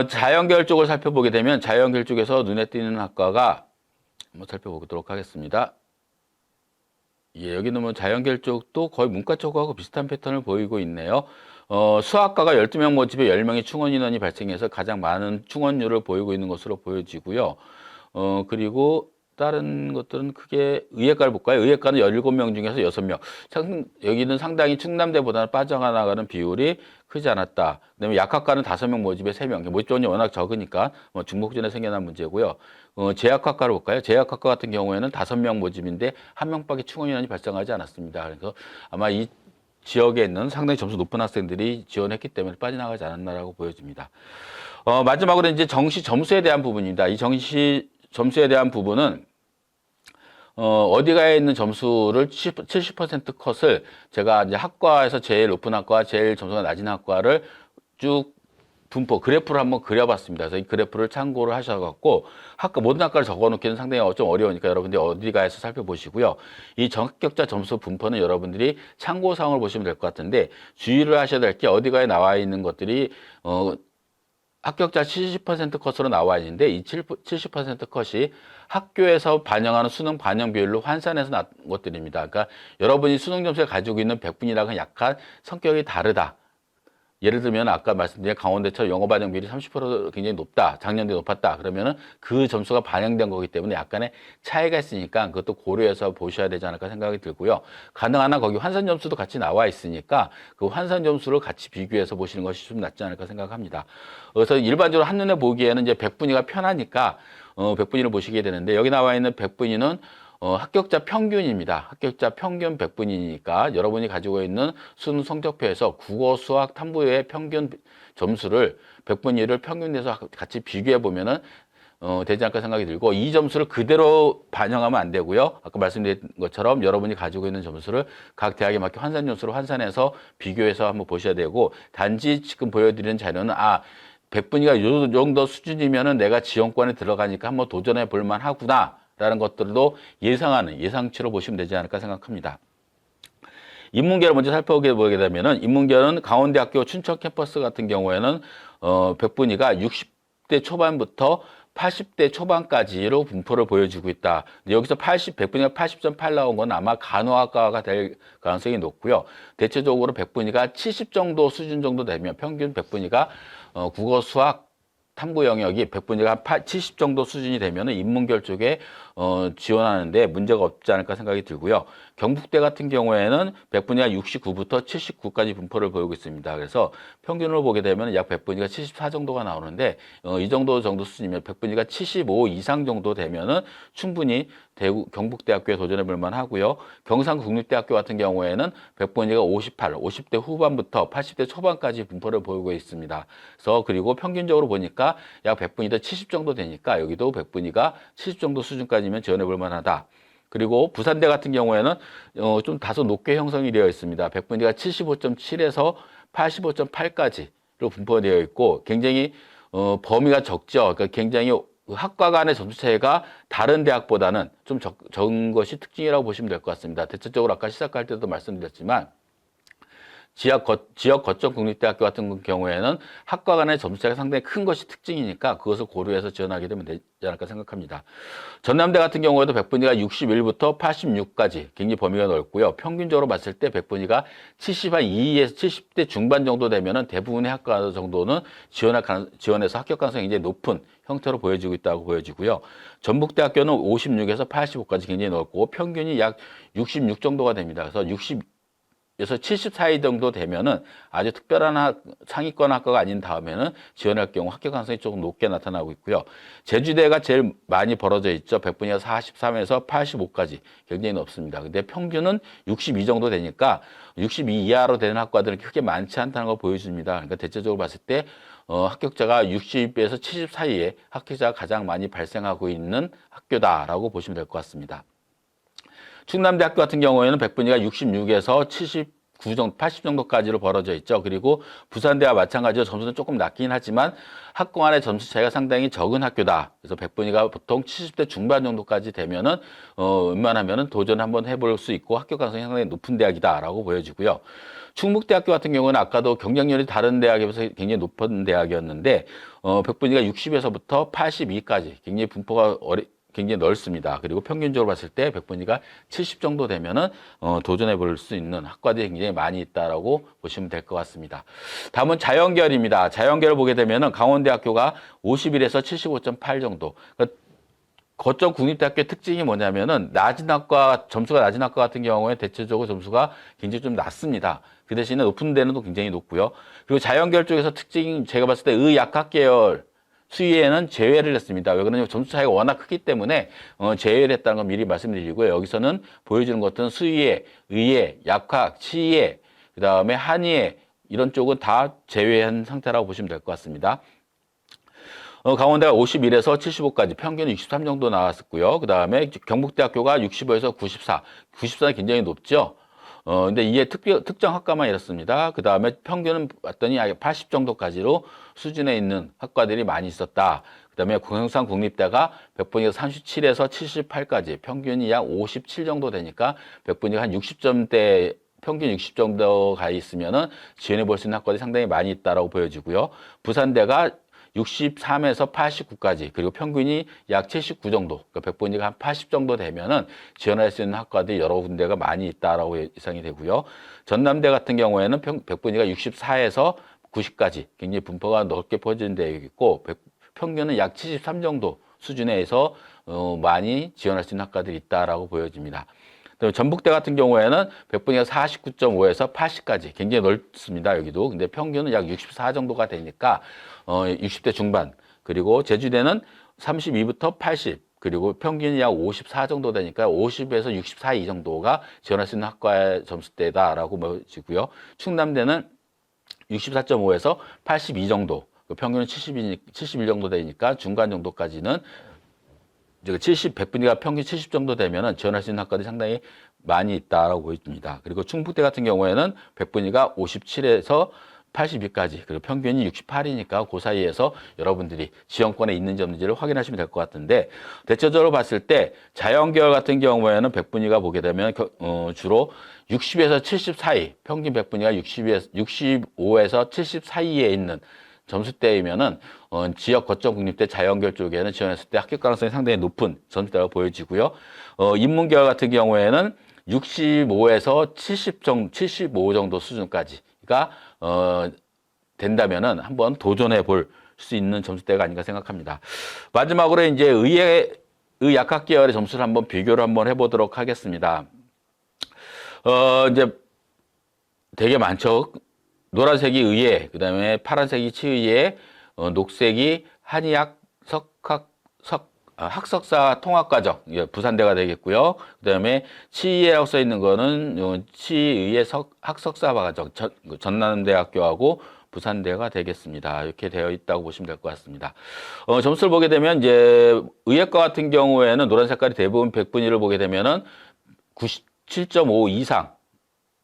자연계열 쪽을 살펴보게 되면 자연계열 쪽에서 눈에 띄는 학과가 한번 살펴보도록 하겠습니다. 예, 여기는 뭐 자연계열 쪽도 거의 문과 쪽하고 비슷한 패턴을 보이고 있네요. 수학과가 12명 모집에 10명의 충원 인원이 발생해서 가장 많은 충원율을 보이고 있는 것으로 보여지고요. 그리고 다른 것들은 크게 의예과를 볼까요? 의예과는 17명 중에서 6명. 여기는 상당히 충남대보다는 빠져나가는 비율이 크지 않았다. 그다음에 약학과는 5명 모집에 3명. 모집 지원이 워낙 적으니까 뭐 중복전에 생겨난 문제고요. 제약학과를 볼까요? 제약학과 같은 경우에는 5명 모집인데 1명밖에 충원 인원이 발생하지 않았습니다. 그래서 아마 이 지역에 있는 상당히 점수 높은 학생들이 지원했기 때문에 빠져나가지 않았나라고 보여집니다. 마지막으로 이제 정시 점수에 대한 부분입니다. 이 정시 점수에 대한 부분은 어디가에 있는 점수를 70% 컷을 제가 이제 학과에서 제일 높은 학과, 제일 점수가 낮은 학과를 쭉 분포, 그래프를 한번 그려봤습니다. 그래서 이 그래프를 참고를 하셔갖고 학과, 모든 학과를 적어놓기는 상당히 좀 어려우니까 여러분들이 어디가에서 살펴보시고요. 이 합격자 점수 분포는 여러분들이 참고사항을 보시면 될 것 같은데 주의를 하셔야 될 게 어디가에 나와 있는 것들이 합격자 70% 컷으로 나와 있는데 이 70% 컷이 학교에서 반영하는 수능 반영 비율로 환산해서 나온 것들입니다. 그러니까 여러분이 수능 점수에 가지고 있는 100분이랑은 약간 성격이 다르다. 예를 들면 아까 말씀드린 강원대처럼 영어 반영 비율이 30% 굉장히 높다. 작년에 높았다. 그러면은 그 점수가 반영된 거기 때문에 약간의 차이가 있으니까 그것도 고려해서 보셔야 되지 않을까 생각이 들고요. 가능한 한 거기 환산 점수도 같이 나와 있으니까 그 환산 점수를 같이 비교해서 보시는 것이 좀 낫지 않을까 생각합니다. 그래서 일반적으로 한눈에 보기에는 이제 100분위가 편하니까 100분위를 보시게 되는데 여기 나와 있는 100분위는 합격자 평균입니다. 합격자 평균 100분이니까 여러분이 가지고 있는 수능 성적표에서 국어, 수학, 탐구의 평균 점수를 100분위를 평균 내서 같이 비교해 보면은 되지 않을까 생각이 들고 이 점수를 그대로 반영하면 안 되고요. 아까 말씀드린 것처럼 여러분이 가지고 있는 점수를 각 대학에 맞게 환산 점수로 환산해서 비교해서 한번 보셔야 되고 단지 지금 보여드리는 자료는 100분위가 이 정도 수준이면은 내가 지원권에 들어가니까 한번 도전해 볼 만하구나. 라는 것들도 예상하는 예상치로 보시면 되지 않을까 생각합니다. 인문계를 먼저 살펴보게 되면은 인문계는 강원대학교 춘천 캠퍼스 같은 경우에는 100분위가 60대 초반부터 80대 초반까지로 분포를 보여주고 있다. 여기서 100분위가 80.8 나온 건 아마 간호학과가 될 가능성이 높고요. 대체적으로 100분위가 70 정도 수준 정도 되면 평균 100분위가 국어, 수학, 탐구 영역이 100분위가 70 정도 수준이 되면 인문계열 쪽에 지원하는데 문제가 없지 않을까 생각이 들고요. 경북대 같은 경우에는 100분위가 69부터 79까지 분포를 보이고 있습니다. 그래서 평균으로 보게 되면 약 100분위가 74 정도가 나오는데 이 정도 수준이면 100분위가 75 이상 정도 되면은 충분히 경북대학교에 도전해 볼 만하고요. 경상국립대학교 같은 경우에는 100분위가 58, 50대 후반부터 80대 초반까지 분포를 보이고 있습니다. 그래서 그리고 평균적으로 보니까 약 100분위가 70 정도 되니까 여기도 100분위가 70 정도 수준까지면 지원해 볼 만하다. 그리고 부산대 같은 경우에는 좀 다소 높게 형성이 되어 있습니다. 100분위가 75.7에서 85.8까지로 분포되어 있고 굉장히 범위가 적죠. 그러니까 굉장히 학과 간의 점수 차이가 다른 대학보다는 좀 적은 것이 특징이라고 보시면 될 것 같습니다. 대체적으로 아까 시작할 때도 말씀드렸지만 지역 거점 국립대학교 같은 경우에는 학과 간의 점수 차이가 상당히 큰 것이 특징이니까 그것을 고려해서 지원하게 되면 되지 않을까 생각합니다. 전남대 같은 경우에도 100분위가 61부터 86까지 굉장히 범위가 넓고요. 평균적으로 봤을 때 100분위가 72에서 70대 중반 정도 되면은 대부분의 학과 정도는 지원해서 합격 가능성이 굉장히 높은 형태로 보여지고 있다고 보여지고요. 전북대학교는 56에서 85까지 굉장히 넓고 평균이 약 66 정도가 됩니다. 그래서 70 사이 정도 되면은 아주 특별한 상위권 학과가 아닌 다음에는 지원할 경우 합격 가능성이 조금 높게 나타나고 있고요. 제주대가 제일 많이 벌어져 있죠. 100분위가 43에서 85까지 굉장히 높습니다. 근데 평균은 62 정도 되니까 62 이하로 되는 학과들은 크게 많지 않다는 걸 보여줍니다. 그러니까 대체적으로 봤을 때 합격자가 60에서 70 사이에 합격자가 가장 많이 발생하고 있는 학교다라고 보시면 될 것 같습니다. 충남대학교 같은 경우에는 백분위가 66에서 79 정도, 80 정도까지로 벌어져 있죠. 그리고 부산대와 마찬가지로 점수는 조금 낮긴 하지만 학과 간의 점수 차이가 상당히 적은 학교다. 그래서 백분위가 보통 70대 중반 정도까지 되면은 웬만하면은 도전 한번 해볼 수 있고 합격 가능성이 상당히 높은 대학이다라고 보여지고요. 충북대학교 같은 경우는 아까도 경쟁률이 다른 대학에 비해서 굉장히 높은 대학이었는데 백분위가 60에서부터 82까지 굉장히 분포가 굉장히 넓습니다. 그리고 평균적으로 봤을 때 백분위가 70 정도 되면은 도전해 볼 수 있는 학과들이 굉장히 많이 있다라고 보시면 될 것 같습니다. 다음은 자연계열입니다. 자연계열 보게 되면은 강원대학교가 51에서 75.8 정도. 그러니까 거점 국립대학교의 특징이 뭐냐면은 낮은 학과, 점수가 낮은 학과 같은 경우에 대체적으로 점수가 굉장히 좀 낮습니다. 그 대신에 높은 데는 또 굉장히 높고요. 그리고 자연계열 쪽에서 특징이 제가 봤을 때 의약학 계열 수의에는 제외를 했습니다. 왜 그러냐면 점수 차이가 워낙 크기 때문에 제외를 했다는 걸 미리 말씀드리고요. 여기서는 보여주는 것은 수의에, 의에, 약학, 치의에, 그 다음에 한의에 이런 쪽은 다 제외한 상태라고 보시면 될 것 같습니다. 강원대가 51에서 75까지 평균 63 정도 나왔었고요. 그 다음에 경북대학교가 65에서 94, 94는 굉장히 높죠. 근데 이게 특정 학과만 이렇습니다. 그 다음에 평균은 봤더니 80 정도까지로 수준에 있는 학과들이 많이 있었다. 그 다음에 경상국립대가 백분위가 37에서 78까지 평균이 약 57 정도 되니까 백분위가 한 60점대 평균 60 정도 가 있으면은 지원해 볼 수 있는 학과들이 상당히 많이 있다라고 보여지고요. 부산대가 63에서 89까지 그리고 평균이 약 79 정도, 그러니까 백분위가 한 80 정도 되면은 지원할 수 있는 학과들이 여러 군데가 많이 있다라고 예상이 되고요. 전남대 같은 경우에는 백분위가 64에서 90까지 굉장히 분포가 넓게 퍼진 데에 있고 평균은 약 73 정도 수준에서 많이 지원할 수 있는 학과들이 있다라고 보여집니다. 전북대 같은 경우에는 백분위가 49.5에서 80까지 굉장히 넓습니다. 여기도. 근데 평균은 약 64 정도가 되니까 60대 중반. 그리고 제주대는 32부터 80. 그리고 평균이 약 54 정도 되니까 50에서 64 이 정도가 지원할 수 있는 학과의 점수대다라고 보여지고요. 충남대는 64.5에서 82 정도. 평균은 71 정도 되니까 중간 정도까지는 백분위가 평균 70 정도 되면은 지원할 수 있는 학과들이 상당히 많이 있다라고 보여집니다. 그리고 충북대 같은 경우에는 백분위가 57에서 82까지, 그리고 평균이 68이니까 그 사이에서 여러분들이 지원권에 있는지 없는지를 확인하시면 될 것 같은데, 대체적으로 봤을 때 자연계열 같은 경우에는 백분위가 보게 되면 주로 60에서 70 사이, 평균 백분위가 65에서 70 사이에 있는 점수대이면은 지역 거점 국립대 자연계열 쪽에는 지원했을 때 합격 가능성이 상당히 높은 점수대가 보여지고요. 인문계열 같은 경우에는 65에서 75 정도 수준까지가 된다면은 한번 도전해 볼 수 있는 점수대가 아닌가 생각합니다. 마지막으로 이제 의약학 계열의 점수를 한번 비교를 한번 해보도록 하겠습니다. 이제 되게 많죠. 노란색이 의예, 그 다음에 파란색이 치의예, 녹색이 한의학 학석사 통합과정, 부산대가 되겠고요. 그 다음에 치의예라고 써 있는 거는 치의예 학석사 과정, 전남대학교하고 부산대가 되겠습니다. 이렇게 되어 있다고 보시면 될 것 같습니다. 점수를 보게 되면 이제 의예과 같은 경우에는 노란 색깔이 대부분 백분위를 보게 되면은 97.5 이상,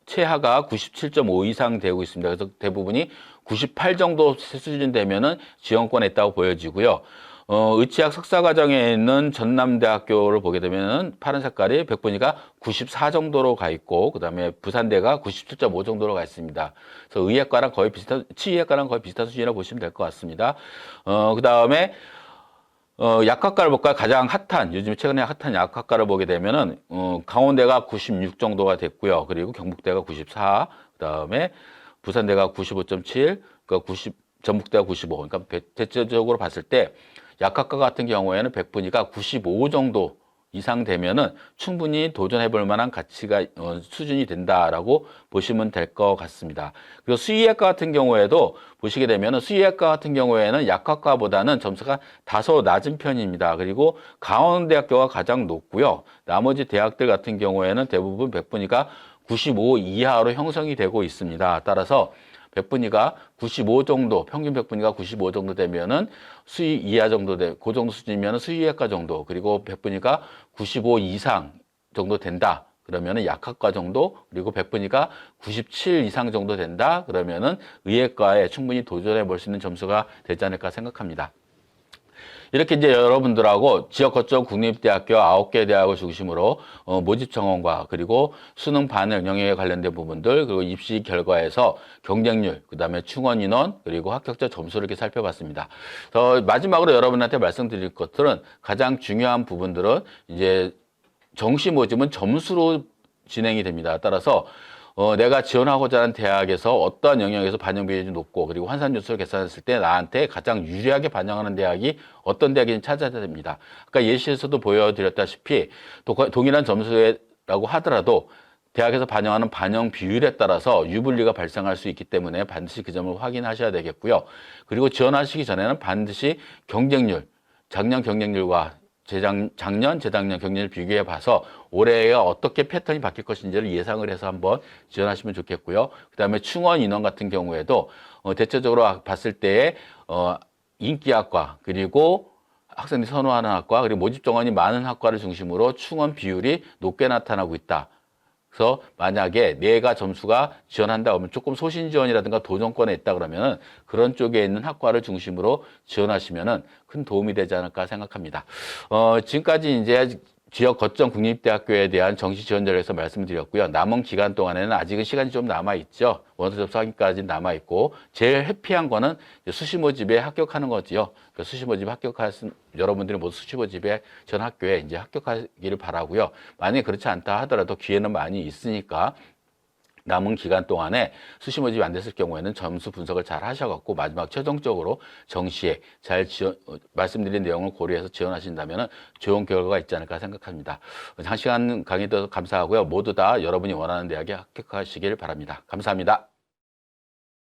최하가 97.5 이상 되고 있습니다. 그래서 대부분이 98 정도 수준 되면은 지원권에 있다고 보여지고요. 의치학 석사과정에 있는 전남대학교를 보게 되면은 파란 색깔이 백분위가 94 정도로 가 있고, 그 다음에 부산대가 97.5 정도로 가 있습니다. 그래서 의예과랑 거의 비슷한, 치의학과랑 거의 비슷한 수준이라고 보시면 될 것 같습니다. 그 다음에 약학과를 볼까요? 가장 핫한, 요즘 최근에 핫한 약학과를 보게 되면은, 강원대가 96 정도가 됐고요. 그리고 경북대가 94, 그 다음에 부산대가 95.7, 그러니까 전북대가 95. 그러니까 대체적으로 봤을 때 약학과 같은 경우에는 백분위가 95 정도 이상 되면은 충분히 도전해 볼 만한 가치가 수준이 된다라고 보시면 될 것 같습니다. 그리고 수의학과 같은 경우에도 보시게 되면은 수의학과 같은 경우에는 약학과보다는 점수가 다소 낮은 편입니다. 그리고 강원대학교가 가장 높고요. 나머지 대학들 같은 경우에는 대부분 백분위가 95 이하로 형성이 되고 있습니다. 따라서 백분위가 95 정도, 평균 백분위가 95 정도 되면은 수의 이하 정도 그 정도 수준이면 수의학과 정도, 그리고 백분위가 95 이상 정도 된다. 그러면은 약학과 정도, 그리고 백분위가 97 이상 정도 된다. 그러면은 의예과에 충분히 도전해 볼 수 있는 점수가 되지 않을까 생각합니다. 이렇게 이제 여러분들하고 지역 거점 국립대학교 9개 대학을 중심으로 모집 정원과 그리고 수능 반응 영역에 관련된 부분들, 그리고 입시 결과에서 경쟁률, 그다음에 충원 인원, 그리고 합격자 점수를 이렇게 살펴봤습니다. 마지막으로 여러분한테 말씀드릴 것들은, 가장 중요한 부분들은 이제 정시 모집은 점수로 진행이 됩니다. 따라서 내가 지원하고자 하는 대학에서 어떠한 영역에서 반영 비율이 높고, 그리고 환산 요소를 계산했을 때 나한테 가장 유리하게 반영하는 대학이 어떤 대학인지 찾아야 됩니다. 아까 예시에서도 보여드렸다시피 동일한 점수라고 하더라도 대학에서 반영하는 반영 비율에 따라서 유불리가 발생할 수 있기 때문에 반드시 그 점을 확인하셔야 되겠고요. 그리고 지원하시기 전에는 반드시 경쟁률, 작년 경쟁률과 작년, 재작년 경쟁을 비교해 봐서 올해가 어떻게 패턴이 바뀔 것인지를 예상을 해서 한번 지원하시면 좋겠고요. 그 다음에 충원 인원 같은 경우에도 대체적으로 봤을 때에 인기학과, 그리고 학생들이 선호하는 학과, 그리고 모집 정원이 많은 학과를 중심으로 충원 비율이 높게 나타나고 있다. 그래서 만약에 내가 점수가 지원한다 하면 조금 소신 지원이라든가 도전권에 있다 그러면은 그런 쪽에 있는 학과를 중심으로 지원하시면은 큰 도움이 되지 않을까 생각합니다. 지금까지 이제 지역 거점 국립대학교에 대한 정시 지원자를 해서 말씀드렸고요. 남은 기간 동안에는 아직은 시간이 좀 남아있죠. 원서 접수하기까지 남아있고, 제일 해피한 거는 수시 모집에 합격하는 거지요. 그러니까 수시 모집에 여러분들이 모두 수시 모집에 전 학교에 이제 합격하기를 바라고요. 만약에 그렇지 않다 하더라도 기회는 많이 있으니까 남은 기간 동안에 수시 모집이 안 됐을 경우에는 점수 분석을 잘 하셔갖고 마지막 최종적으로 정시에 잘 말씀드린 내용을 고려해서 지원하신다면 좋은 결과가 있지 않을까 생각합니다. 장시간 강의 도 감사하고요. 모두 다 여러분이 원하는 대학에 합격하시길 바랍니다. 감사합니다.